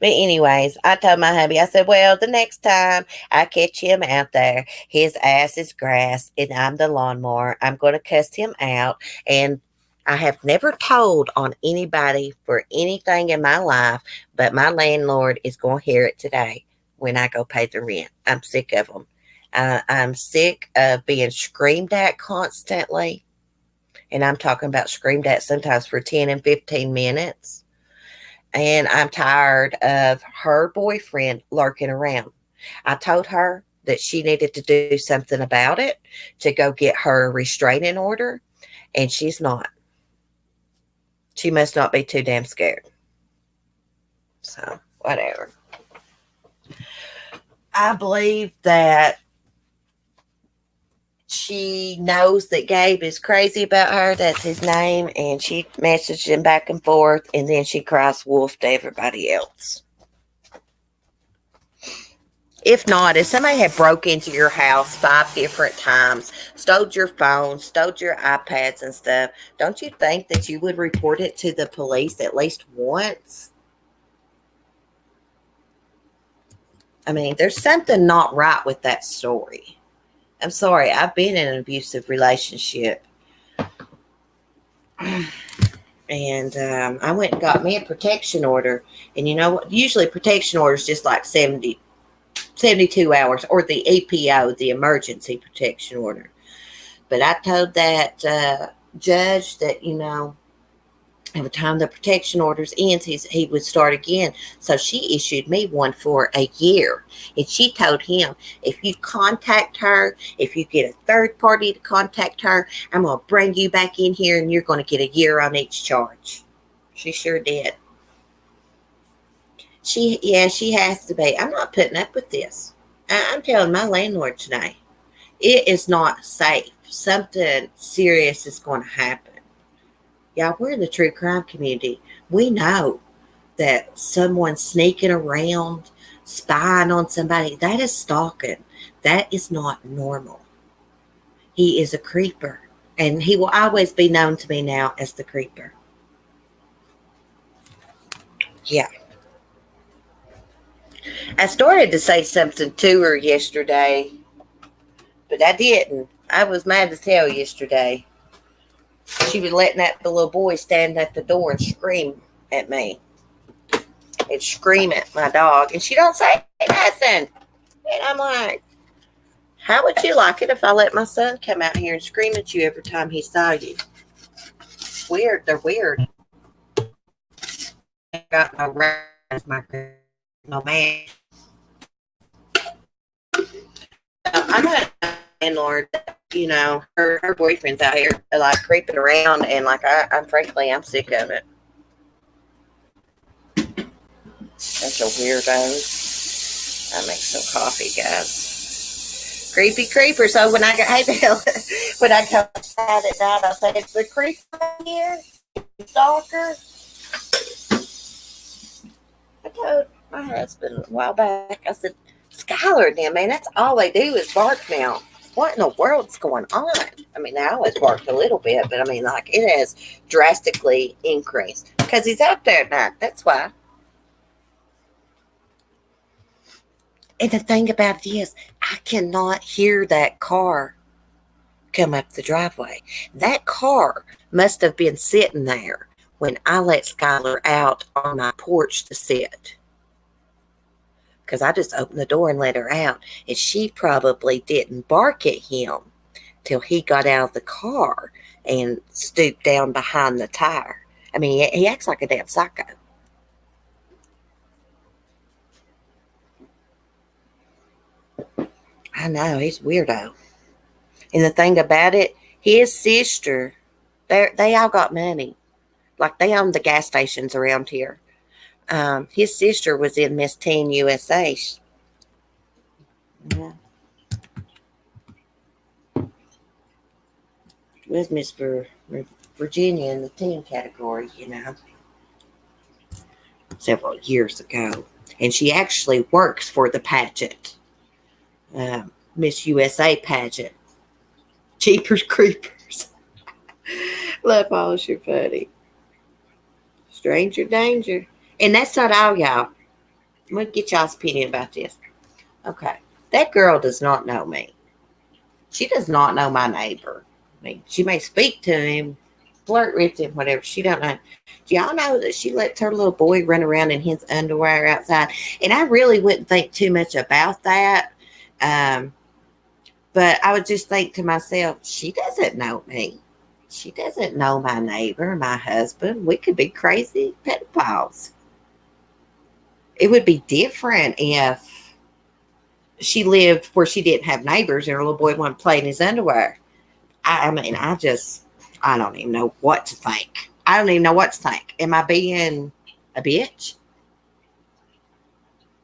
anyways, I told my hubby, I said, well, the next time I catch him out there, his ass is grass and I'm the lawnmower. I'm going to cuss him out. And I have never told on anybody for anything in my life, but my landlord is going to hear it today when I go pay the rent. I'm sick of them. I'm sick of being screamed at constantly. And I'm talking about screamed at sometimes for 10 and 15 minutes. And I'm tired of her boyfriend lurking around. I told her that she needed to do something about it, to go get her restraining order, and she's not. She must not be too damn scared. So, whatever. I believe that she knows that Gabe is crazy about her. That's his name. And she messaged him back and forth. And then she cries wolf to everybody else. If not, if somebody had broke into your house 5 different times, stole your phone, stole your iPads and stuff, don't you think that you would report it to the police at least once? I mean, there's something not right with that story. I'm sorry, I've been in an abusive relationship. And And I went and got me a protection order. And you know what? Usually protection order is just like 72 hours, or the EPO, the emergency protection order. But I told that judge that, every time the protection orders ends, he would start again. So she issued me one for a year. And she told him, if you contact her, if you get a third party to contact her, I'm going to bring you back in here and you're going to get a year on each charge. She sure did. She has to be. I'm not putting up with this. I'm telling my landlord today, it is not safe. Something serious is going to happen. Yeah, we're in the true crime community. We know that someone sneaking around, spying on somebody, that is stalking. That is not normal. He is a creeper, and he will always be known to me now as the creeper. Yeah. I started to say something to her yesterday, but I didn't. I was mad as hell yesterday. She was letting that little boy stand at the door and scream at me. And scream at my dog. And she don't say nothing. And I'm like, how would you like it if I let my son come out here and scream at you every time he saw you? Weird. They're weird. I got no rights, no man. I'm not a landlord. Her boyfriend's out here like creeping around, and like I'm frankly, I'm sick of it. Bunch of weirdos. I make some coffee, guys. Creepy creeper. So when I go, hey Bill, when I go outside at night, I say, it's the creeper here, stalker. I told my husband a while back, I said, Skylar, now, man, that's all they do is bark now. What in the world's going on? I mean, I always barked a little bit, but I mean, like, it has drastically increased because he's out there at night. That's why. And the thing about it is, I cannot hear that car come up the driveway. That car must have been sitting there when I let Skylar out on my porch to sit. Because I just opened the door and let her out. And she probably didn't bark at him till he got out of the car and stooped down behind the tire. I mean, he acts like a damn psycho. I know, he's a weirdo. And the thing about it, his sister, they all got money. Like, they own the gas stations around here. His sister was in Miss Teen USA. Yeah. Was Miss Virginia in the teen category, several years ago. And she actually works for the pageant, Miss USA pageant. Jeepers Creepers. Love Paul's your funny. Stranger danger. And that's not all, y'all. I'm going to get y'all's opinion about this. Okay. That girl does not know me. She does not know my neighbor. I mean, she may speak to him, flirt with him, whatever. She don't know. Do y'all know that she lets her little boy run around in his underwear outside? And I really wouldn't think too much about that. But I would just think to myself, she doesn't know me. She doesn't know my neighbor, my husband. We could be crazy pedophiles. It would be different if she lived where she didn't have neighbors and her little boy wanted to play in his underwear. I mean, I don't even know what to think. I don't even know what to think. Am I being a bitch?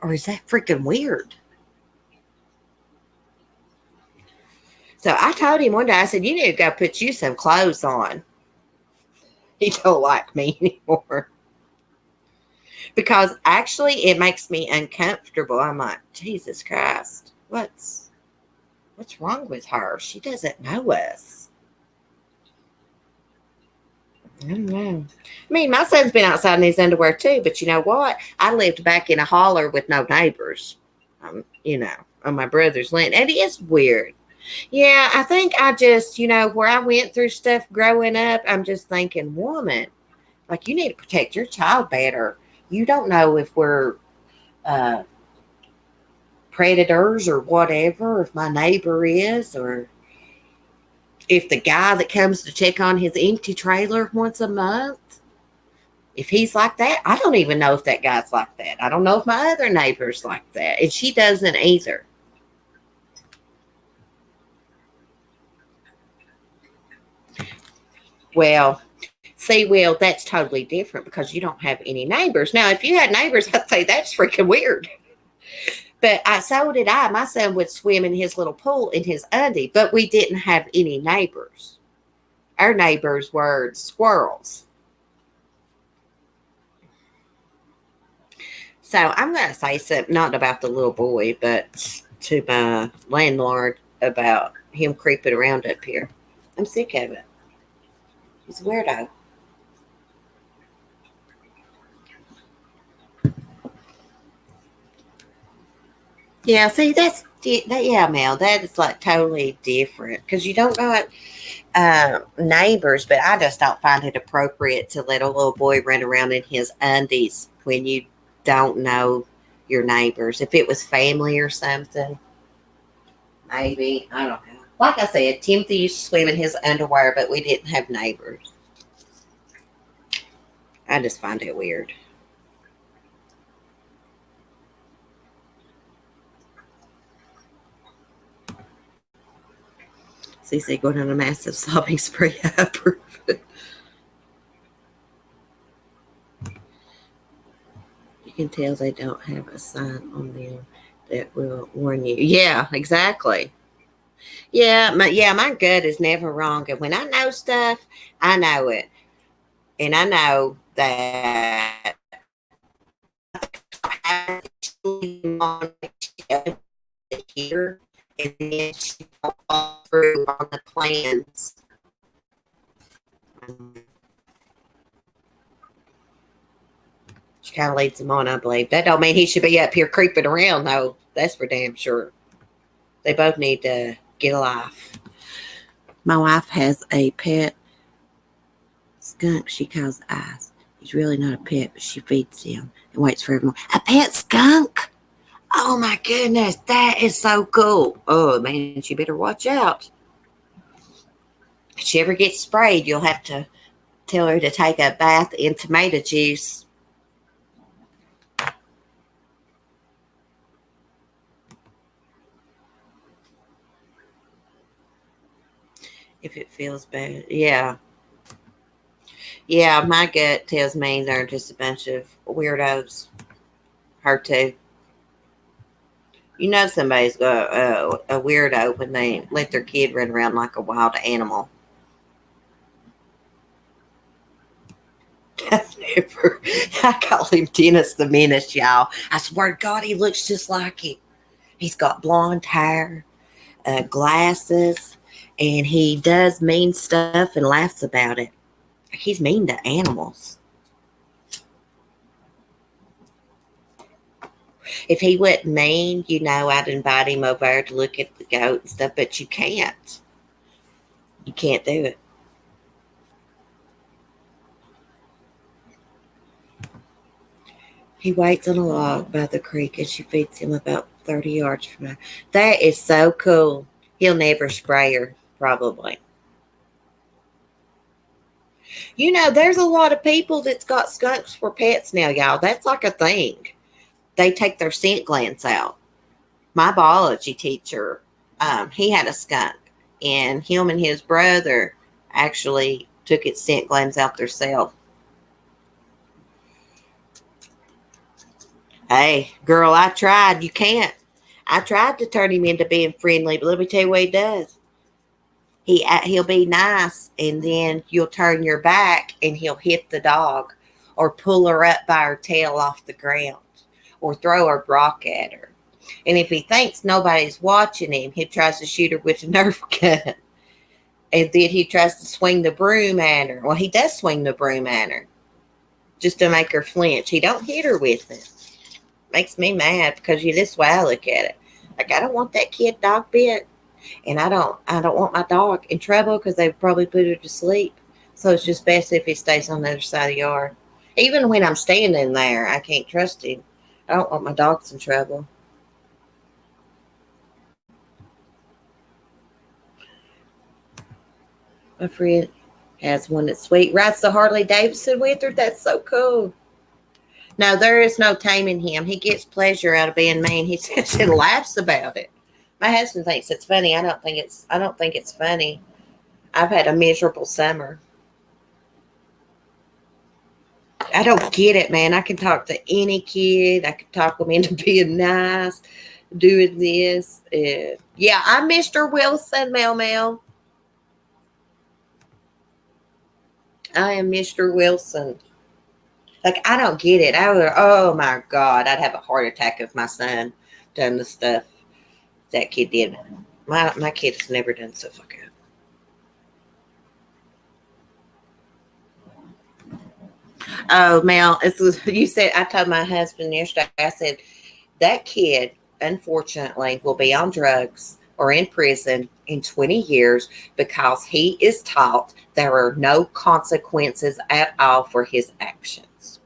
Or is that freaking weird? So I told him one day, I said, you need to go put you some clothes on. He don't like me anymore. Because actually it makes me uncomfortable. I'm like, Jesus Christ, what's wrong with her? She doesn't know us. I don't know. I mean, my son's been outside in his underwear too, but you know what? I lived back in a holler with no neighbors, on my brother's land. And it is weird. Yeah, I think I just, where I went through stuff growing up, I'm just thinking, woman, Like, you need to protect your child better. You don't know if we're uh, predators or whatever, if my neighbor is, or if the guy that comes to check on his empty trailer once a month, if he's like that. I don't even know if that guy's like that. I don't know if my other neighbor's like that. And she doesn't either. Well, see, Will, that's totally different because you don't have any neighbors. Now, if you had neighbors, I'd say that's freaking weird. But so did I. My son would swim in his little pool in his undie, but we didn't have any neighbors. Our neighbors were squirrels. So I'm going to say something, not about the little boy, but to my landlord about him creeping around up here. I'm sick of it. He's a weirdo. Yeah, see, yeah, Mel, that is like totally different because you don't got neighbors, but I just don't find it appropriate to let a little boy run around in his undies when you don't know your neighbors. If it was family or something, maybe. I don't know. Like I said, Timothy used to swim in his underwear, but we didn't have neighbors. I just find it weird. CC going on a massive sobbing spree. I approve. You can tell they don't have a sign on them that will warn you. Yeah, exactly. Yeah, my gut is never wrong. And when I know stuff, I know it. And I know that I on here and then she fall through on the plans. She kind of leads him on, I believe. That don't mean he should be up here creeping around, though. That's for damn sure. They both need to get a life. My wife has a pet skunk she calls Ice. He's really not a pet, but she feeds him and waits for everyone. A pet skunk? Oh my goodness, that is so cool. Oh man, she better watch out. If she ever gets sprayed, you'll have to tell her to take a bath in tomato juice. If it feels bad. Yeah. Yeah, my gut tells me they're just a bunch of weirdos. Her too. You know somebody's got a weirdo when they let their kid run around like a wild animal. I've never. I call him Dennis the Menace, y'all. I swear to God, he looks just like him. He's got blonde hair, glasses, and he does mean stuff and laughs about it. He's mean to animals. If he wasn't mean, I'd invite him over to look at the goat and stuff, but you can't. You can't do it. He waits on a log by the creek and she feeds him about 30 yards from her. That is so cool. He'll never spray her, probably. There's a lot of people that's got skunks for pets now, y'all. That's like a thing. They take their scent glands out. My biology teacher, he had a skunk, and him and his brother actually took its scent glands out themselves. Hey, girl, I tried. You can't. I tried to turn him into being friendly, but let me tell you what he does. He'll be nice, and then you'll turn your back, and he'll hit the dog, or pull her up by her tail off the ground, or throw a rock at her. And if he thinks nobody's watching him, he tries to shoot her with a Nerf gun. And then he tries to swing the broom at her. Well, he does swing the broom at her just to make her flinch. He don't hit her with it. Makes me mad because this way I look at it. Like, I don't want that kid dog bit. And I don't want my dog in trouble because they've probably put her to sleep. So it's just best if he stays on the other side of the yard. Even when I'm standing there, I can't trust him. I don't want my dogs in trouble. My friend has one that's sweet. Rides the Harley Davidson with her. That's so cool. No, there is no taming him. He gets pleasure out of being mean. He sits and laughs about it. My husband thinks it's funny. I don't think it's funny. I've had a miserable summer. I don't get it, man. I can talk to any kid. I can talk them into being nice, doing this. Yeah, I'm Mr. Wilson, Mel Mel. I am Mr. Wilson. Like, I don't get it. Oh my God, I'd have a heart attack if my son done the stuff that kid did. My kid has never done stuff like that. Oh, Mel, you said, I told my husband yesterday, I said, that kid, unfortunately, will be on drugs or in prison in 20 years because he is taught there are no consequences at all for his actions.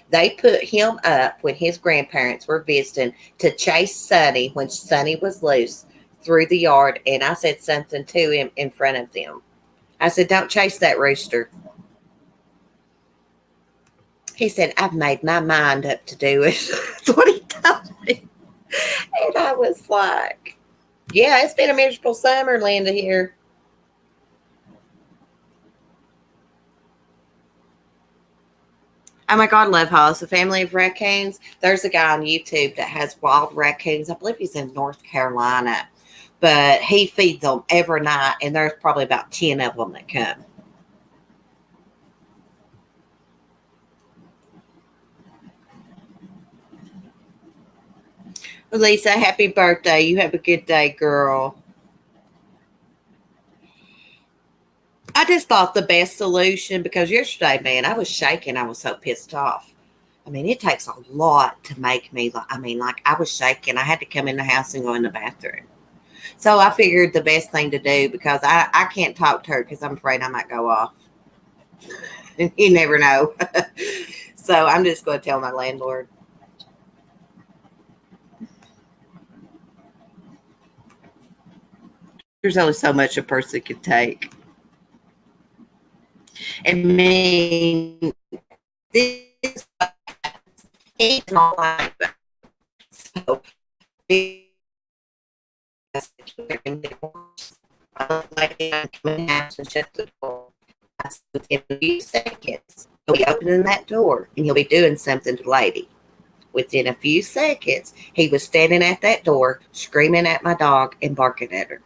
They put him up when his grandparents were visiting to chase Sonny when Sonny was loose through the yard. And I said something to him in front of them. I said, don't chase that rooster. He said, I've made my mind up to do it. That's what he told me. And I was like, yeah, it's been a miserable summer, Linda, here. Oh my God, Love House, a family of raccoons. There's a guy on YouTube that has wild raccoons. I believe he's in North Carolina, but he feeds them every night, and there's probably about 10 of them that come. Lisa, happy birthday. You have a good day, girl. I just thought the best solution because yesterday, man, I was shaking. I was so pissed off. I mean, it takes a lot to make me, like I was shaking. I had to come in the house and go in the bathroom. So I figured the best thing to do because I can't talk to her because I'm afraid I might go off. You never know. So I'm just going to tell my landlord. There's only so much a person can take. And me, this ain't all like that. So I shut the door. I said, within a few seconds, he'll be opening that door and he'll be doing something to the lady. Within a few seconds, he was standing at that door, screaming at my dog and barking at her.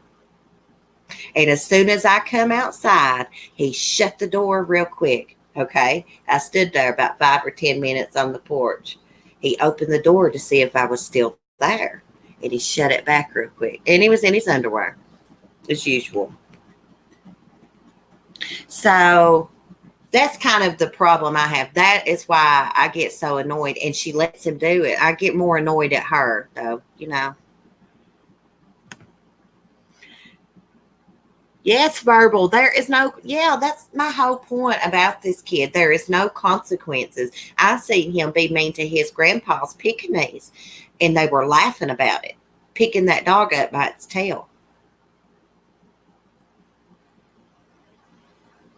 And as soon as I come outside, he shut the door real quick. Okay. I stood there about 5 or 10 minutes on the porch. He opened the door to see if I was still there. And he shut it back real quick. And he was in his underwear, as usual. So that's kind of the problem I have. That is why I get so annoyed. And she lets him do it. I get more annoyed at her, though, you know. Yes, verbal. There is no, yeah, that's my whole point about this kid. There is no consequences. I seen him be mean to his grandpa's Pekingese, and they were laughing about it, picking that dog up by its tail.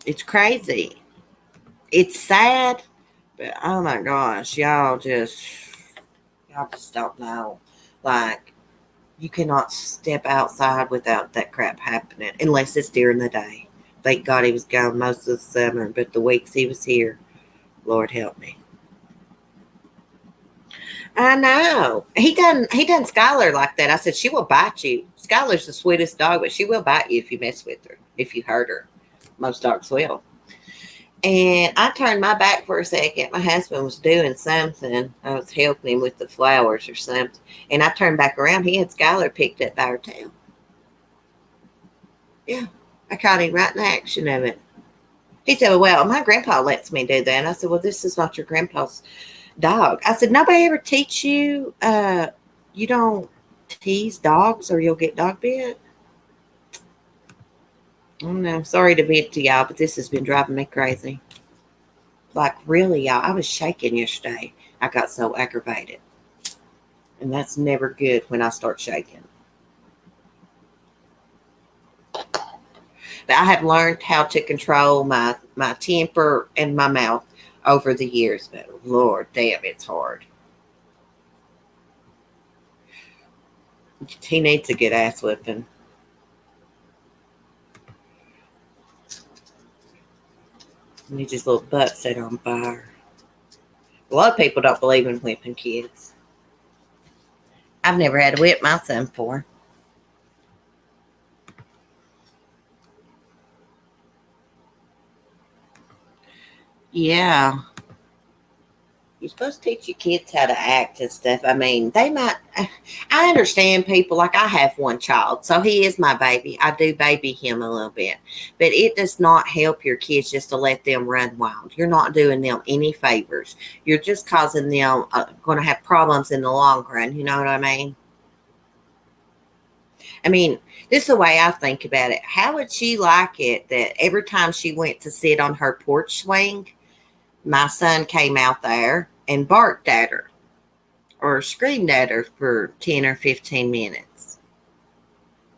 It's crazy. It's sad, but oh my gosh, y'all just don't know. Like, you cannot step outside without that crap happening unless it's during the day. Thank God he was gone most of the summer, but the weeks he was here, Lord help me. I know. He done Skylar like that. I said, she will bite you. Skylar's the sweetest dog, but she will bite you if you mess with her, if you hurt her. Most dogs will. And I turned my back for a second. My husband was doing something. I was helping him with the flowers or something. And I turned back around. He had Skylar picked up by her tail. Yeah. I caught him right in the action of it. He said, well, my grandpa lets me do that. And I said, well, this is not your grandpa's dog. I said, nobody ever teach you, you don't tease dogs or you'll get dog bit. I don't know. Sorry to vent to y'all, but this has been driving me crazy. Like, really, y'all, I was shaking yesterday. I got so aggravated. And that's never good when I start shaking. But I have learned how to control my temper and my mouth over the years. But Lord damn, it's hard. He needs a good ass whipping. He needs his little butt set on fire. A lot of people don't believe in whipping kids. I've never had to whip my son before. Yeah. You're supposed to teach your kids how to act and stuff. I mean, they might. I understand people. Like, I have one child, so he is my baby. I do baby him a little bit. But it does not help your kids just to let them run wild. You're not doing them any favors. You're just causing them going to have problems in the long run. You know what I mean? I mean, this is the way I think about it. How would she like it that every time she went to sit on her porch swing, my son came out there and barked at her or screamed at her for 10 or 15 minutes?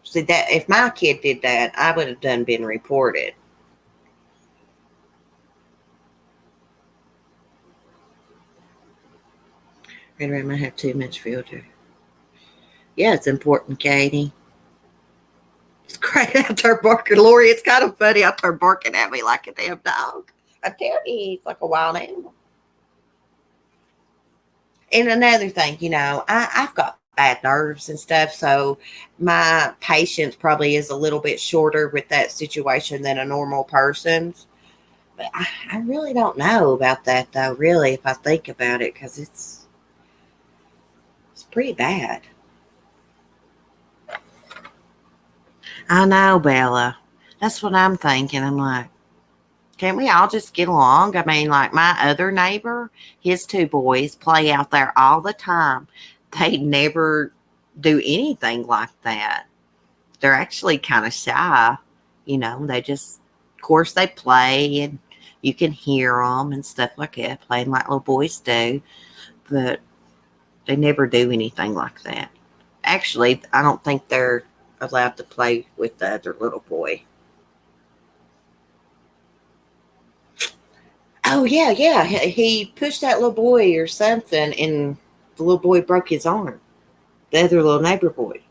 See, that if my kid did that, I would have been reported. Red Ram, I have too much filter. Yeah, it's important, Katie. It's great out there barking. Lori, it's kind of funny out there barking at me like a damn dog. I tell you, he's like a wild animal. And another thing, I've got bad nerves and stuff, so my patience probably is a little bit shorter with that situation than a normal person's. But I really don't know about that, though, really, if I think about it, because it's pretty bad. I know, Bella. That's what I'm thinking. I'm like, can't we all just get along? I mean, like my other neighbor, his two boys play out there all the time. They never do anything like that. They're actually kind of shy. They just, of course, they play and you can hear them and stuff like that, playing like little boys do. But they never do anything like that. Actually, I don't think they're allowed to play with the other little boy. Oh, yeah, yeah. He pushed that little boy or something, and the little boy broke his arm. The other little neighbor boy.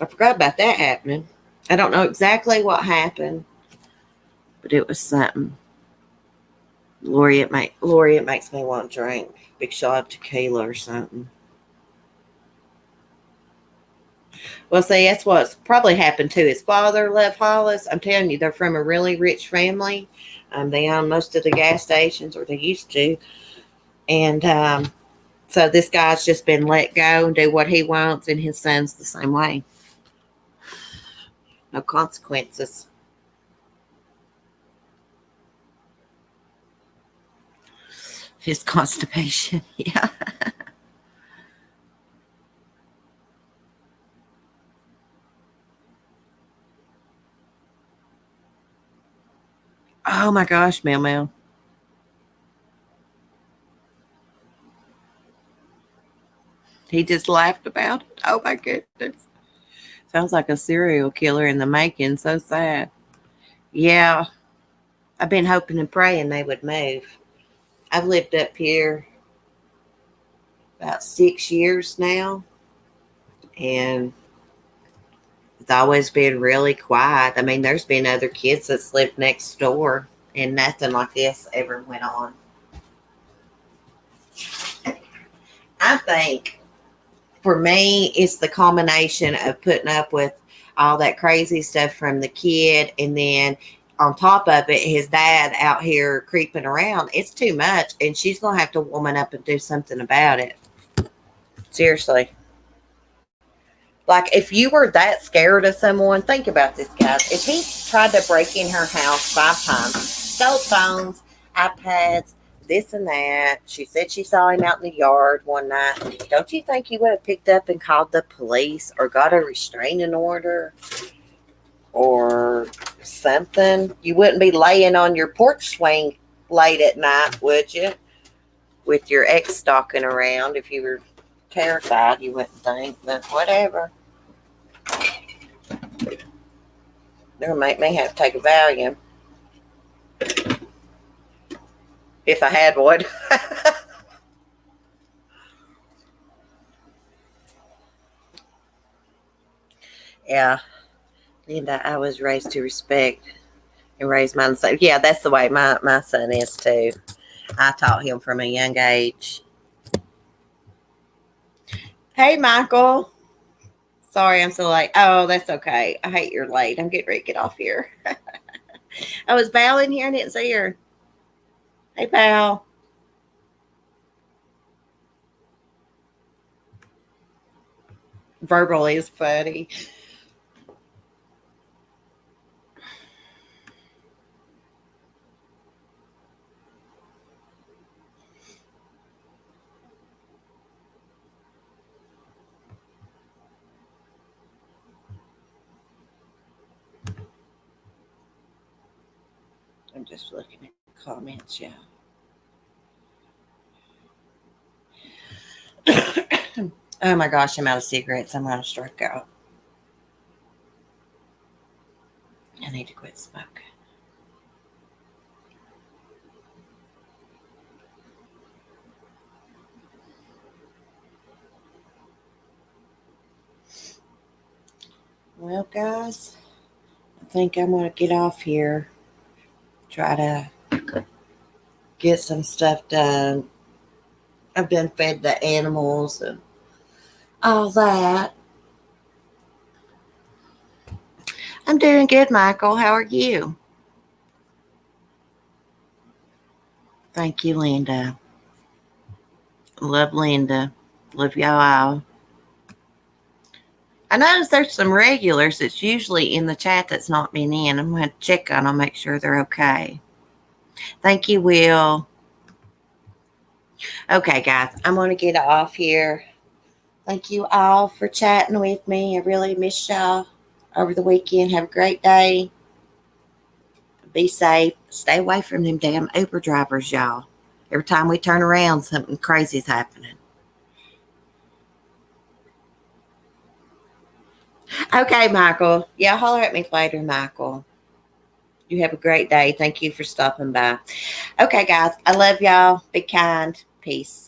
I forgot about that happening. I don't know exactly what happened, but it was something. Lori, it makes me want to drink. Big shot of tequila or something. Well, see, that's what's probably happened to his father, Lev Hollis. I'm telling you, they're from a really rich family. They own most of the gas stations, or they used to. And so this guy's just been let go and do what he wants, and his son's the same way. No consequences. His constipation, yeah. Oh my gosh, Mel Mel. He just laughed about it. Oh my goodness. Sounds like a serial killer in the making. So sad. Yeah. I've been hoping and praying they would move. I've lived up here about 6 years now. And it's always been really quiet. I mean, there's been other kids that's lived next door, and nothing like this ever went on. I think for me, it's the combination of putting up with all that crazy stuff from the kid, and then on top of it, his dad out here creeping around. It's too much, and she's going to have to woman up and do something about it. Seriously. Like, if you were that scared of someone, think about this, guys. If he tried to break in her house 5 times, stole phones, iPads, this and that, she said she saw him out in the yard one night, don't you think he would have picked up and called the police or got a restraining order? or something. You wouldn't be laying on your porch swing late at night, would you? With your ex stalking around. If you were terrified, you wouldn't think, but whatever. They'll make me have to take a Valium. If I had one. Yeah. Linda, I was raised to respect and raise mine. So yeah, that's the way my son is too. I taught him from a young age. Hey, Michael. Sorry I'm so late. Oh, that's okay. I hate you're late. I'm getting ready to get off here. I was Val in here. I didn't see her. Hey, Val. Verbal is funny. I'm just looking at the comments, yeah. Oh my gosh, I'm out of cigarettes. I'm going to strike out. I need to quit smoking. Well, guys, I think I'm going to get off here. Try to get some stuff done. I've done fed the animals and all that. I'm doing good, Michael. How are you? Thank you, Linda. Love Linda. Love y'all all. I noticed there's some regulars that's usually in the chat that's not been in. I'm going to check on them, make sure they're okay. Thank you, Will. Okay, guys, I'm going to get off here. Thank you all for chatting with me. I really miss y'all over the weekend. Have a great day. Be safe. Stay away from them damn Uber drivers, y'all. Every time we turn around, something crazy is happening. Okay, Michael. Yeah, holler at me later, Michael. You have a great day. Thank you for stopping by. Okay, guys. I love y'all. Be kind. Peace.